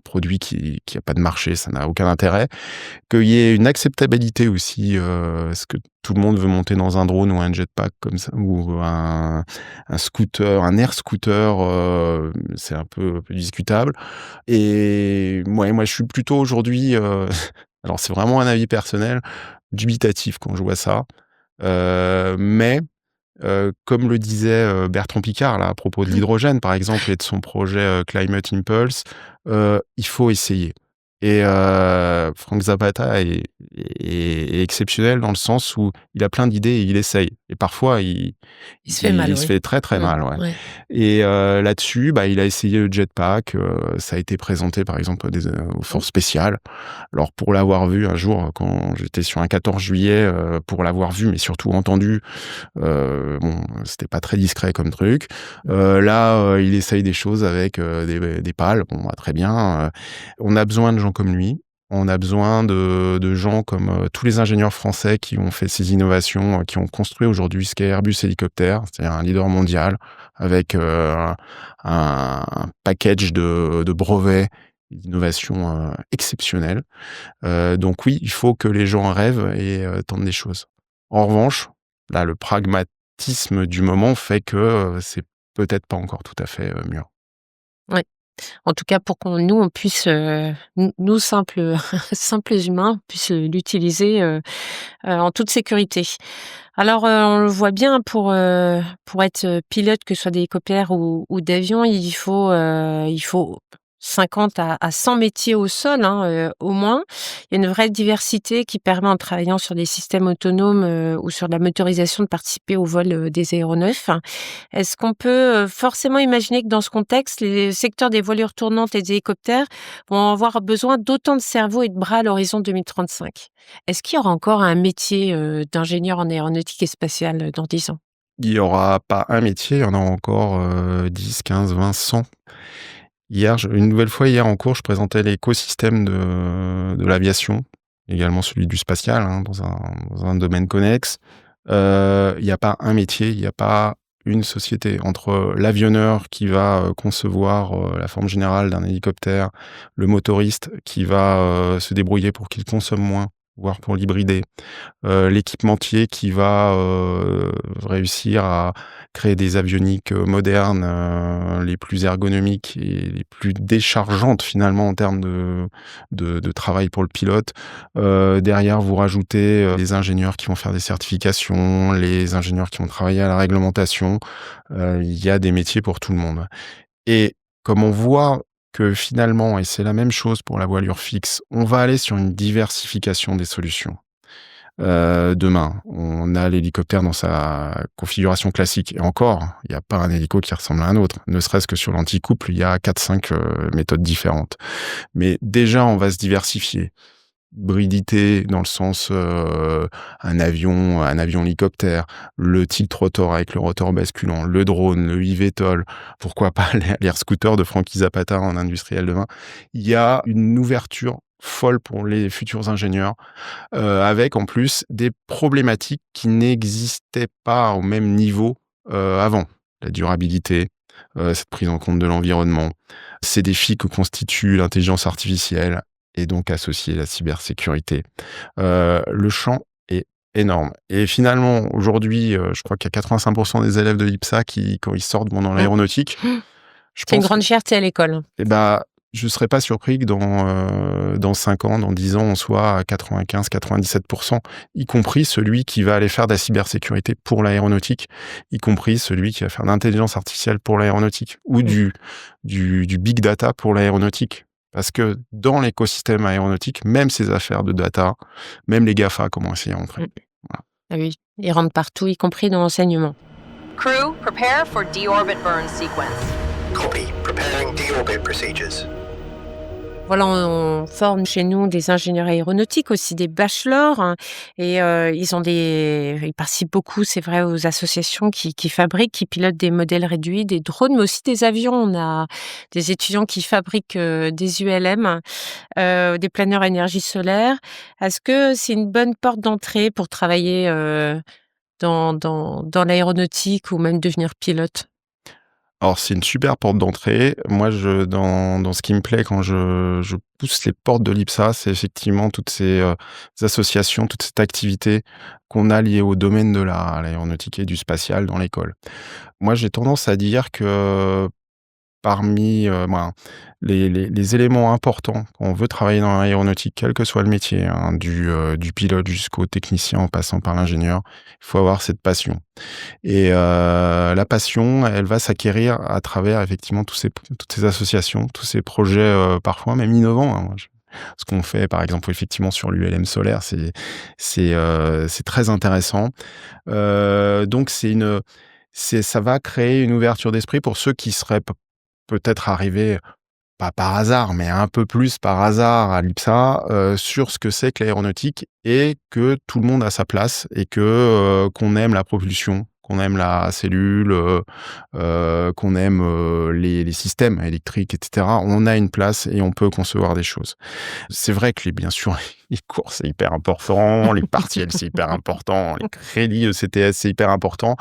S5: produit qui a pas de marché, ça n'a aucun intérêt. Qu'il y ait une acceptabilité aussi, parce que tout le monde veut monter dans un drone ou un jetpack comme ça, ou un scooter, un air scooter, c'est un peu discutable. Et moi, je suis plutôt aujourd'hui, alors c'est vraiment un avis personnel, dubitatif quand je vois ça. Mais comme le disait Bertrand Piccard là, à propos de l'hydrogène, par exemple, et de son projet Climate Impulse, il faut essayer. Et Frank Zapata est exceptionnel dans le sens où il a plein d'idées et il essaye. Et parfois,
S3: Il se fait mal,
S5: il se
S3: oui.
S5: fait très très mal. Ouais.
S3: Ouais.
S5: Et là-dessus, il a essayé le jetpack. Ça a été présenté par exemple aux forces spéciales. Alors pour l'avoir vu un jour, quand j'étais sur un 14 juillet, pour l'avoir vu, mais surtout entendu, c'était pas très discret comme truc. Là, il essaye des choses avec des pales. Très bien. On a besoin de gens comme lui. On a besoin de gens comme tous les ingénieurs français qui ont fait ces innovations, qui ont construit aujourd'hui ce qu'est Airbus Hélicoptère, c'est-à-dire un leader mondial avec un package de brevets, d'innovations exceptionnelles. Donc oui, il faut que les gens rêvent et tentent des choses. En revanche, là, le pragmatisme du moment fait que c'est peut-être pas encore tout à fait mûr.
S3: Ouais. En tout cas, pour on puisse, nous simples simples humains, puisse l'utiliser, en toute sécurité. Alors, on le voit bien pour être pilote, que ce soit d'hélicoptère ou d'avion, il faut 50 à 100 métiers au sol, hein, au moins. Il y a une vraie diversité qui permet, en travaillant sur des systèmes autonomes, ou sur la motorisation, de participer au vol, des aéronefs. Est-ce qu'on peut, forcément imaginer que dans ce contexte, les secteurs des voilures tournantes et des hélicoptères vont avoir besoin d'autant de cerveaux et de bras à l'horizon 2035? Est-ce qu'il y aura encore un métier, d'ingénieur en aéronautique et spatiale, dans 10 ans?
S5: Il n'y aura pas un métier, il y en a encore 10, 15, 20, 100. Une nouvelle fois, hier en cours, je présentais l'écosystème de l'aviation, également celui du spatial, hein, dans un domaine connexe. Il n'y a pas un métier, il n'y a pas une société. Entre l'avionneur qui va concevoir la forme générale d'un hélicoptère, le motoriste qui va se débrouiller pour qu'il consomme moins, voire pour l'hybrider, l'équipementier qui va réussir à créer des avioniques modernes, les plus ergonomiques et les plus déchargeantes finalement en termes de travail pour le pilote. Derrière, vous rajoutez les ingénieurs qui vont faire des certifications, les ingénieurs qui vont travailler à la réglementation. Il y a des métiers pour tout le monde. Et comme on voit que finalement, et c'est la même chose pour la voilure fixe, on va aller sur une diversification des solutions. Demain, on a l'hélicoptère dans sa configuration classique. Et encore, il n'y a pas un hélico qui ressemble à un autre. Ne serait-ce que sur l'anticouple, il y a 4-5 méthodes différentes. Mais déjà, on va se diversifier. Hybridité dans le sens un avion hélicoptère, le tilt-rotor avec le rotor basculant, le drone, le eVTOL, pourquoi pas l'air scooter de Frankie Zapata en industriel demain. Il y a une ouverture folle pour les futurs ingénieurs, avec en plus des problématiques qui n'existaient pas au même niveau avant. La durabilité, cette prise en compte de l'environnement, ces défis que constitue l'intelligence artificielle, et donc associer la cybersécurité. Le champ est énorme. Et finalement, aujourd'hui, je crois qu'il y a 85% des élèves de l'IPSA qui, quand ils sortent dans l'aéronautique,
S3: c'est une grande fierté à l'école.
S5: Je ne serais pas surpris que dans 5 ans, dans 10 ans, on soit à 95-97%, y compris celui qui va aller faire de la cybersécurité pour l'aéronautique, y compris celui qui va faire de l'intelligence artificielle pour l'aéronautique, ou du big data pour l'aéronautique. Parce que dans l'écosystème aéronautique, même ces affaires de data, même les GAFA commencent à y entrer. Voilà.
S3: Ah oui, ils rentrent partout, y compris dans l'enseignement.
S1: Crew, prepare for deorbit burn sequence.
S2: Copy. Preparing deorbit procedures.
S3: Voilà, on forme chez nous des ingénieurs aéronautiques, aussi des bachelors, hein, et ils participent beaucoup, c'est vrai, aux associations qui fabriquent, qui pilotent des modèles réduits, des drones, mais aussi des avions. On a des étudiants qui fabriquent des ULM, des planeurs à énergie solaire. Est-ce que c'est une bonne porte d'entrée pour travailler dans l'aéronautique ou même devenir pilote ?
S5: Alors, c'est une super porte d'entrée. Moi, dans ce qui me plaît quand je pousse les portes de l'IPSA, c'est effectivement toutes ces associations, toute cette activité qu'on a liée au domaine de l'aéronautique et du spatial dans l'école. Moi, j'ai tendance à dire que parmi les éléments importants quand on veut travailler dans l'aéronautique, quel que soit le métier, hein, du pilote jusqu'au technicien en passant par l'ingénieur, il faut avoir cette passion. Et la passion, elle va s'acquérir à travers effectivement toutes ces associations, tous ces projets parfois même innovants. Hein. Ce qu'on fait, par exemple, effectivement sur l'ULM solaire, c'est très intéressant. Donc ça va créer une ouverture d'esprit pour ceux qui seraient peut-être arrivés, pas par hasard, mais un peu plus par hasard à l'IPSA, sur ce que c'est que l'aéronautique et que tout le monde a sa place et qu'on aime la propulsion, qu'on aime la cellule, qu'on aime les systèmes électriques, etc. On a une place et on peut concevoir des choses. C'est vrai que bien sûr, les cours, c'est hyper important, les partiels, c'est hyper important, les crédits ECTS, c'est hyper important,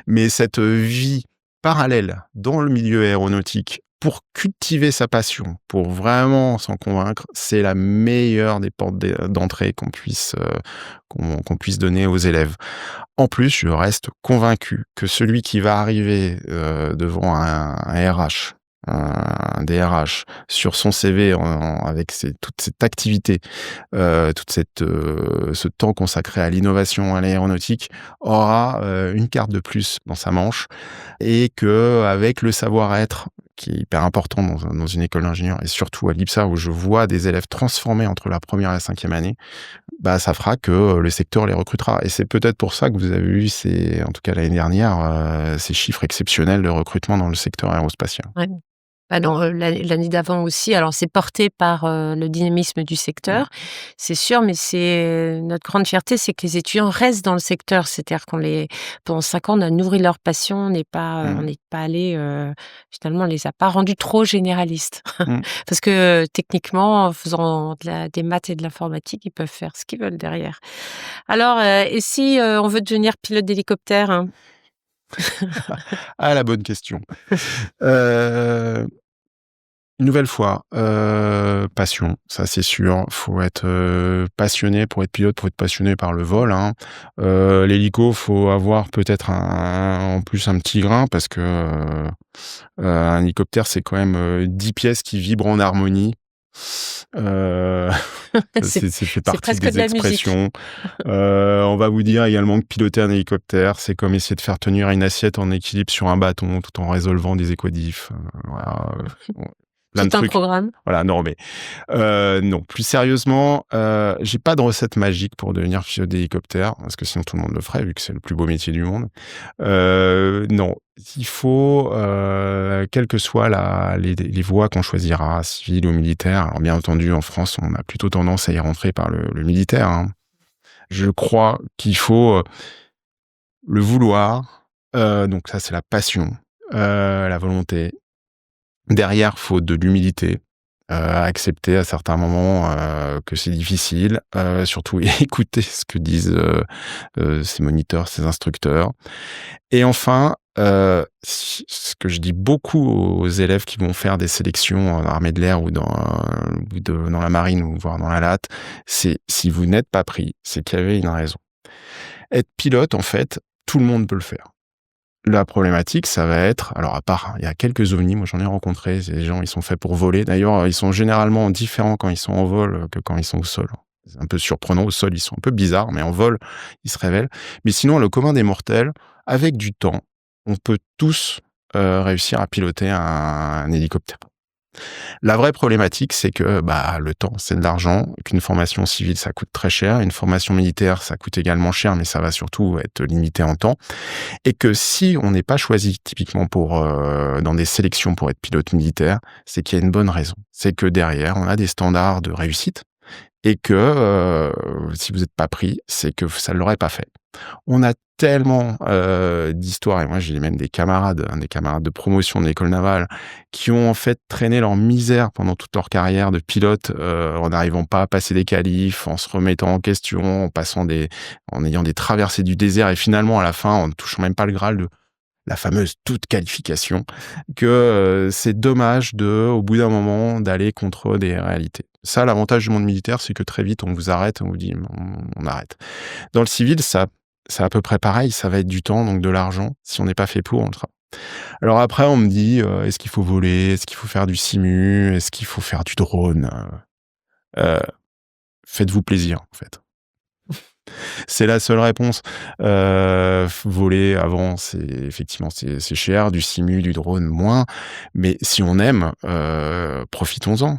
S5: mais cette vie parallèle dans le milieu aéronautique pour cultiver sa passion, pour vraiment s'en convaincre, c'est la meilleure des portes d'entrée qu'on puisse donner aux élèves. En plus, je reste convaincu que celui qui va arriver devant un RH, un DRH sur son CV avec toute cette activité, ce temps consacré à l'innovation, à l'aéronautique, aura une carte de plus dans sa manche et que avec le savoir-être qui est hyper important dans une école d'ingénieur et surtout à l'IPSA où je vois des élèves transformés entre la première et la 5e année, ça fera que le secteur les recrutera. Et c'est peut-être pour ça que vous avez eu, en tout cas l'année dernière, ces chiffres exceptionnels de recrutement dans le secteur aérospatial.
S3: Ouais. Bah non, l'année d'avant aussi. Alors c'est porté par, le dynamisme du secteur, c'est sûr, mais c'est notre grande fierté, c'est que les étudiants restent dans le secteur. C'est-à-dire pendant 5 ans, on a nourri leur passion, on n'est pas allés, finalement, on les a pas rendus trop généralistes.
S5: Mmh.
S3: Parce que, techniquement, en faisant des maths et de l'informatique, ils peuvent faire ce qu'ils veulent derrière. Alors, et si, on veut devenir pilote d'hélicoptère, hein?
S5: Ah, la bonne question. Heu, une nouvelle fois, passion, ça c'est sûr. Faut être, passionné pour être pilote, faut être passionné par le vol, hein. L'hélico, faut avoir peut-être en plus un petit grain parce que, un hélicoptère, c'est quand même, 10 pièces qui vibrent en harmonie. Heu,
S3: C'est
S5: c'est fait
S3: c'est
S5: partie
S3: presque de
S5: des
S3: la musique.
S5: expressions. On va vous dire également que piloter un hélicoptère, c'est comme essayer de faire tenir une assiette en équilibre sur un bâton tout en résolvant des équodifs, voilà, plein de
S3: Tout un
S5: trucs.
S3: programme.
S5: Voilà, non mais non, plus sérieusement, j'ai pas de recette magique pour devenir pilote d'hélicoptère, parce que sinon tout le monde le ferait vu que c'est le plus beau métier du monde. Non, il faut, quelles que soient les voies qu'on choisira, civile ou militaire. Alors bien entendu, en France, on a plutôt tendance à y rentrer par le militaire, hein. Je crois qu'il faut, le vouloir, donc ça c'est la passion, la volonté. Derrière, faut de l'humilité, accepter à certains moments, que c'est difficile, surtout écouter ce que disent, ses moniteurs, ses instructeurs. Et enfin, ce que je dis beaucoup aux élèves qui vont faire des sélections dans l'armée de l'air ou dans la marine ou voire dans la LAT, c'est si vous n'êtes pas pris, c'est qu'il y avait une raison. Être pilote, en fait, tout le monde peut le faire. La problématique, ça va être, alors à part, il y a quelques ovnis, moi j'en ai rencontré, c'est des gens, ils sont faits pour voler. D'ailleurs, ils sont généralement différents quand ils sont en vol que quand ils sont au sol. C'est un peu surprenant, au sol, ils sont un peu bizarres, mais en vol, ils se révèlent. Mais sinon, le commun des mortels, avec du temps, on peut tous réussir à piloter un hélicoptère. La vraie problématique, c'est que le temps, c'est de l'argent, qu'une formation civile, ça coûte très cher, une formation militaire, ça coûte également cher, mais ça va surtout être limité en temps, et que si on n'est pas choisi typiquement dans des sélections pour être pilote militaire, c'est qu'il y a une bonne raison. C'est que derrière, on a des standards de réussite, et que si vous n'êtes pas pris, c'est que ça ne l'aurait pas fait. On a tellement d'histoires, et moi j'ai même des camarades de promotion de l'école navale qui ont en fait traîné leur misère pendant toute leur carrière de pilote, en n'arrivant pas à passer des qualifs, en se remettant en question, en ayant des traversées du désert, et finalement à la fin en ne touchant même pas le Graal de la fameuse toute qualification, que c'est dommage au bout d'un moment, d'aller contre des réalités. Ça, l'avantage du monde militaire, c'est que très vite on vous arrête, on vous dit on arrête. Dans le civil, c'est à peu près pareil, ça va être du temps, donc de l'argent. Si on n'est pas fait pour, on le fera. Alors après, on me dit, est-ce qu'il faut voler? Est-ce qu'il faut faire du simu? Est-ce qu'il faut faire du drone? Faites-vous plaisir, en fait. C'est la seule réponse. Voler avant, c'est cher, du simu, du drone, moins. Mais si on aime, profitons-en.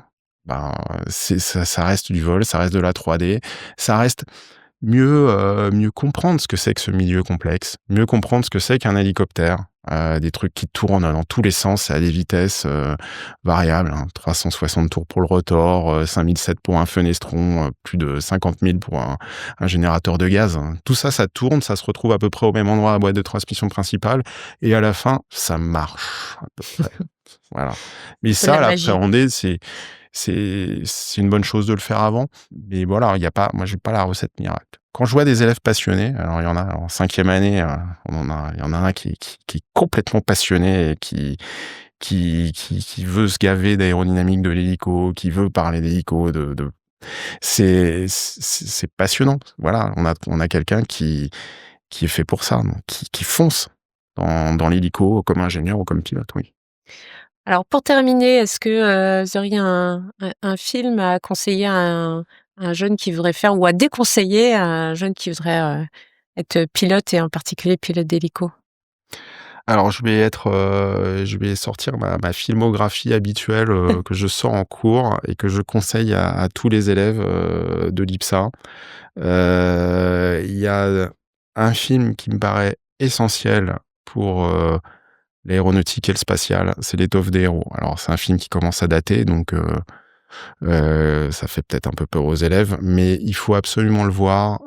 S5: Ça reste du vol, ça reste de la 3D, ça reste mieux comprendre ce que c'est que ce milieu complexe, mieux comprendre ce que c'est qu'un hélicoptère, des trucs qui tournent dans tous les sens à des vitesses variables, hein, 360 tours pour le rotor, 5007 pour un fenestron, plus de 50 000 pour un générateur de gaz. Tout ça, ça tourne, ça se retrouve à peu près au même endroit à la boîte de transmission principale, et à la fin, ça marche à peu près. Voilà. Mais
S3: C'est
S5: ça,
S3: la magie.
S5: l'appréhender, c'est une bonne chose de le faire avant, mais voilà, moi j'ai pas la recette miracle. Quand je vois des élèves passionnés, alors il y en a en 5e année, il y en a un qui est complètement passionné et qui veut se gaver d'aérodynamique de l'hélico, qui veut parler d'hélico, c'est passionnant. Voilà, on a quelqu'un qui est fait pour ça, donc qui fonce dans l'hélico comme ingénieur ou comme pilote, oui.
S3: Alors pour terminer, est-ce que, vous auriez un film à conseiller à un jeune qui voudrait faire, ou à déconseiller à un jeune qui voudrait, être pilote, et en particulier pilote d'hélico?
S5: Alors je vais sortir ma filmographie habituelle, que je sors en cours et que je conseille à tous les élèves, de l'IPSA. Il y a un film qui me paraît essentiel pour, l'aéronautique et le spatial, c'est l'étoffe des héros. Alors, c'est un film qui commence à dater, donc ça fait peut-être un peu peur aux élèves, mais il faut absolument le voir.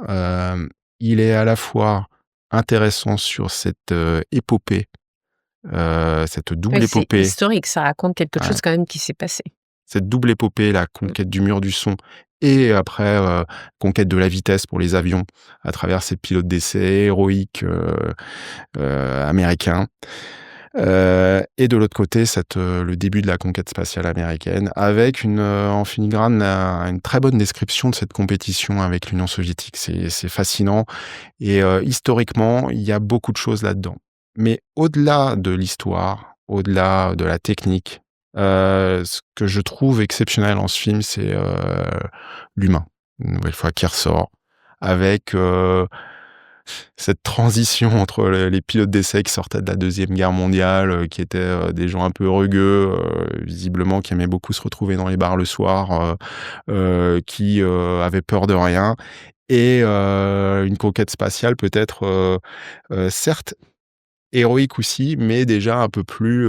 S5: Il est à la fois intéressant sur cette épopée, cette double
S3: Ouais, c'est
S5: épopée,
S3: historique, ça raconte quelque
S5: ouais,
S3: chose quand même qui s'est passé.
S5: cette double épopée, la
S3: Mmh.
S5: conquête du mur du son et après conquête de la vitesse pour les avions à travers ces pilotes d'essai héroïques américains. Et de l'autre côté, le début de la conquête spatiale américaine, avec en filigrane une très bonne description de cette compétition avec l'Union soviétique. C'est fascinant et historiquement, il y a beaucoup de choses là-dedans. Mais au-delà de l'histoire, au-delà de la technique, ce que je trouve exceptionnel dans ce film, c'est l'humain, une nouvelle fois, qui ressort avec cette transition entre les pilotes d'essai qui sortaient de la Deuxième Guerre mondiale, qui étaient des gens un peu rugueux, visiblement, qui aimaient beaucoup se retrouver dans les bars le soir, qui avaient peur de rien, et une conquête spatiale peut-être, certes héroïque aussi, mais déjà un peu plus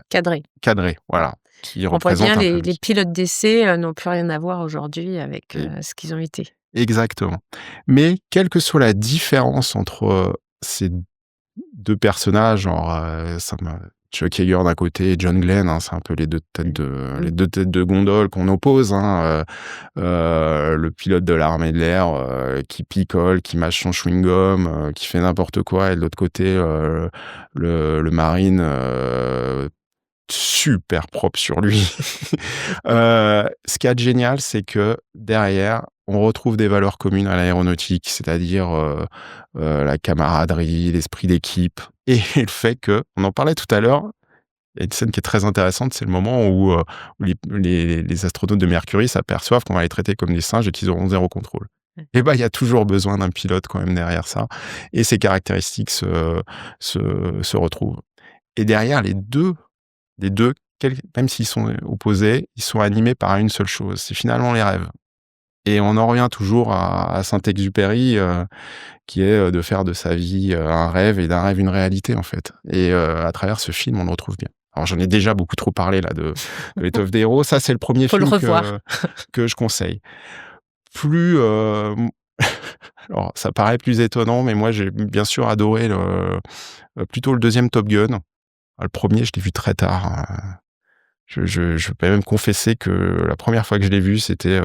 S3: Cadré.
S5: cadrée, voilà, qui
S3: On voit
S5: représente
S3: bien
S5: un peu
S3: les pilotes d'essai n'ont plus rien à voir aujourd'hui avec
S5: et
S3: ce qu'ils ont été.
S5: exactement. Mais quelle que soit la différence entre ces 2 personnages, genre, Chuck Yeager d'un côté et John Glenn, hein, c'est un peu les 2 têtes
S3: Mmh.
S5: de gondole qu'on oppose, hein, le pilote de l'armée de l'air, qui picole, qui mâche son chewing-gum, qui fait n'importe quoi, et de l'autre côté, le marine, super propre sur lui. Ce qu'il y a de génial, c'est que derrière, on retrouve des valeurs communes à l'aéronautique, c'est-à-dire la camaraderie, l'esprit d'équipe, et le fait que, on en parlait tout à l'heure, il y a une scène qui est très intéressante, c'est le moment où les astronautes de Mercury s'aperçoivent qu'on va les traiter comme des singes et qu'ils auront zéro contrôle.
S3: Ouais.
S5: Et ben, il y a toujours besoin d'un pilote quand même derrière ça, et ces caractéristiques se retrouvent. Et derrière les deux, même s'ils sont opposés, ils sont animés par une seule chose, c'est finalement les rêves. Et on en revient toujours à Saint-Exupéry, qui est de faire de sa vie un rêve, et d'un rêve une réalité, en fait. Et à travers ce film, on le retrouve bien. Alors, j'en ai déjà beaucoup trop parlé là de l'étoffe des héros. Ça, c'est le premier
S3: Faut le
S5: film
S3: revoir.
S5: que je conseille. Plus, alors ça paraît plus étonnant, mais moi j'ai bien sûr adoré plutôt le deuxième Top Gun. Le premier, je l'ai vu très tard. Je peux même confesser que la première fois que je l'ai vu, c'était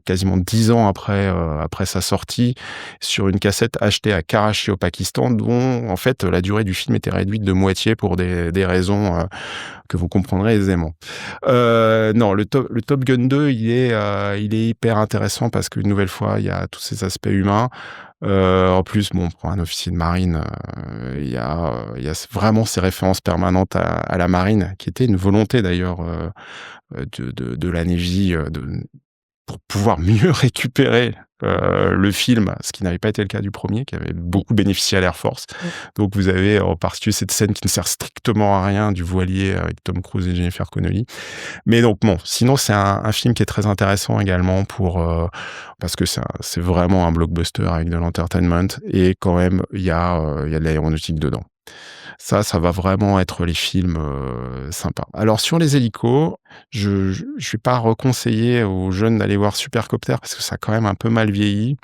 S5: quasiment 10 ans après sa sortie, sur une cassette achetée à Karachi au Pakistan, dont en fait la durée du film était réduite de moitié pour des raisons que vous comprendrez aisément. Non, le Top Gun 2, il est hyper intéressant parce qu'une nouvelle fois, il y a tous ces aspects humains. En plus, bon, pour un officier de marine, il y a vraiment ces références permanentes à la marine, qui était une volonté d'ailleurs de la Navy, pour pouvoir mieux récupérer le film, ce qui n'avait pas été le cas du premier, qui avait beaucoup bénéficié à l'Air Force. Donc vous avez en particulier cette scène qui ne sert strictement à rien, du voilier avec Tom Cruise et Jennifer Connelly. Mais donc bon, sinon c'est un film qui est très intéressant également parce que c'est vraiment un blockbuster avec de l'entertainment, et quand même il y a de l'aéronautique dedans. Ça va vraiment être les films sympas. Alors sur les hélicos, je vais pas reconseiller aux jeunes d'aller voir Supercopter parce que ça a quand même un peu mal vieilli.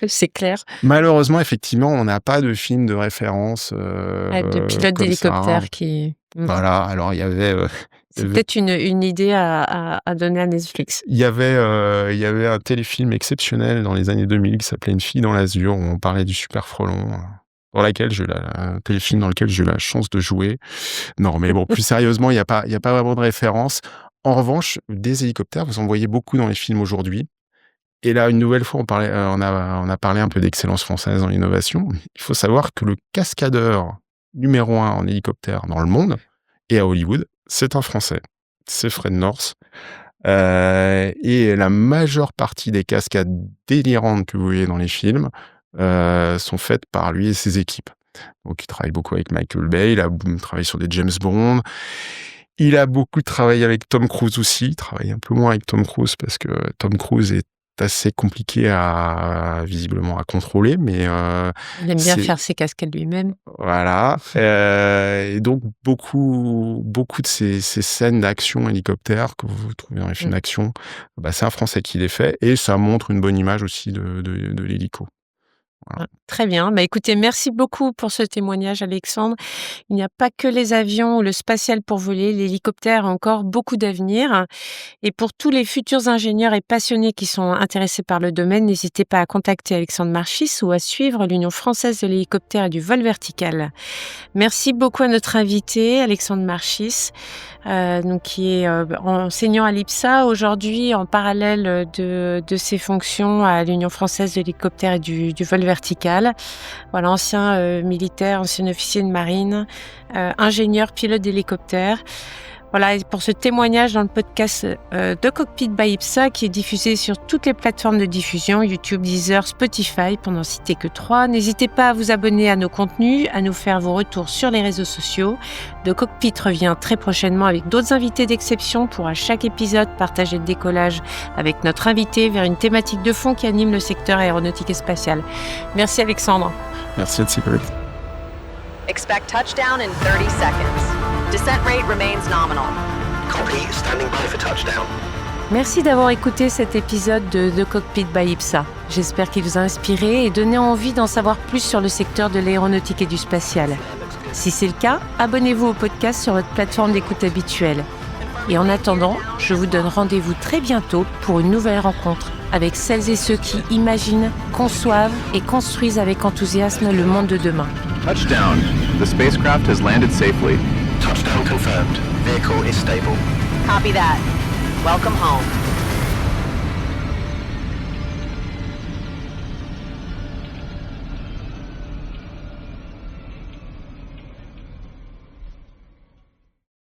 S3: C'est clair.
S5: Malheureusement, effectivement, on n'a pas de film de référence
S3: De pilote
S5: comme ça.
S3: d'hélicoptère qui.
S5: Voilà, alors il y avait
S3: C'est peut-être une idée à donner à Netflix.
S5: il y avait un téléfilm exceptionnel dans les années 2000 qui s'appelait Une fille dans l'azur, où on parlait du super frelon, un téléfilm dans lequel j'ai eu la chance de jouer. Non, mais bon, plus sérieusement, il y a pas vraiment de référence. En revanche, des hélicoptères, vous en voyez beaucoup dans les films aujourd'hui. Et là, une nouvelle fois, on a parlé un peu d'excellence française dans l'innovation. Il faut savoir que le cascadeur numéro 1 en hélicoptère dans le monde, et à Hollywood, c'est un Français. C'est Fred North. Et la majeure partie des cascades délirantes que vous voyez dans les films sont faites par lui et ses équipes. Donc, il travaille beaucoup avec Michael Bay, il a travaillé sur des James Bond. Il a beaucoup travaillé avec Tom Cruise aussi. Il travaille un peu moins avec Tom Cruise parce que Tom Cruise est assez compliqué visiblement à contrôler, mais
S3: Il aime bien faire ses cascades lui-même.
S5: voilà. Et donc beaucoup de ces scènes d'action hélicoptère que vous trouvez dans les films d'action, c'est un Français qui les fait et ça montre une bonne image aussi de l'hélico. Voilà.
S3: Très bien. Écoutez, merci beaucoup pour ce témoignage, Alexandre. Il n'y a pas que les avions ou le spatial pour voler. L'hélicoptère a encore beaucoup d'avenir. Et pour tous les futurs ingénieurs et passionnés qui sont intéressés par le domaine, n'hésitez pas à contacter Alexandre Marchis ou à suivre l'Union française de l'hélicoptère et du vol vertical. Merci beaucoup à notre invité, Alexandre Marchis, qui est enseignant à l'IPSA aujourd'hui en parallèle de ses fonctions à l'Union française de l'hélicoptère et du vol vertical. Voilà, ancien militaire, ancien officier de marine, ingénieur, pilote d'hélicoptère. Voilà, et pour ce témoignage dans le podcast de Cockpit by IPSA qui est diffusé sur toutes les plateformes de diffusion, YouTube, Deezer, Spotify, pour n'en citer que 3. N'hésitez pas à vous abonner à nos contenus, à nous faire vos retours sur les réseaux sociaux. De Cockpit revient très prochainement avec d'autres invités d'exception pour à chaque épisode partager le décollage avec notre invité vers une thématique de fond qui anime le secteur aéronautique et spatial. Merci Alexandre.
S5: Merci Anne-Ségolène.
S1: Expect touchdown in 30 seconds. Descent rate remains nominal.
S2: Copy, standing by for touchdown.
S3: Merci d'avoir écouté cet épisode de Cockpit by IPSA. J'espère qu'il vous a inspiré et donné envie d'en savoir plus sur le secteur de l'aéronautique et du spatial. Si c'est le cas, abonnez-vous au podcast sur votre plateforme d'écoute habituelle. Et en attendant, je vous donne rendez-vous très bientôt pour une nouvelle rencontre avec celles et ceux qui imaginent, conçoivent et construisent avec enthousiasme le monde de demain.
S4: Touchdown. The spacecraft has landed safely.
S2: Touchdown confirmed. Vehicle is stable.
S1: Copy that. Welcome home.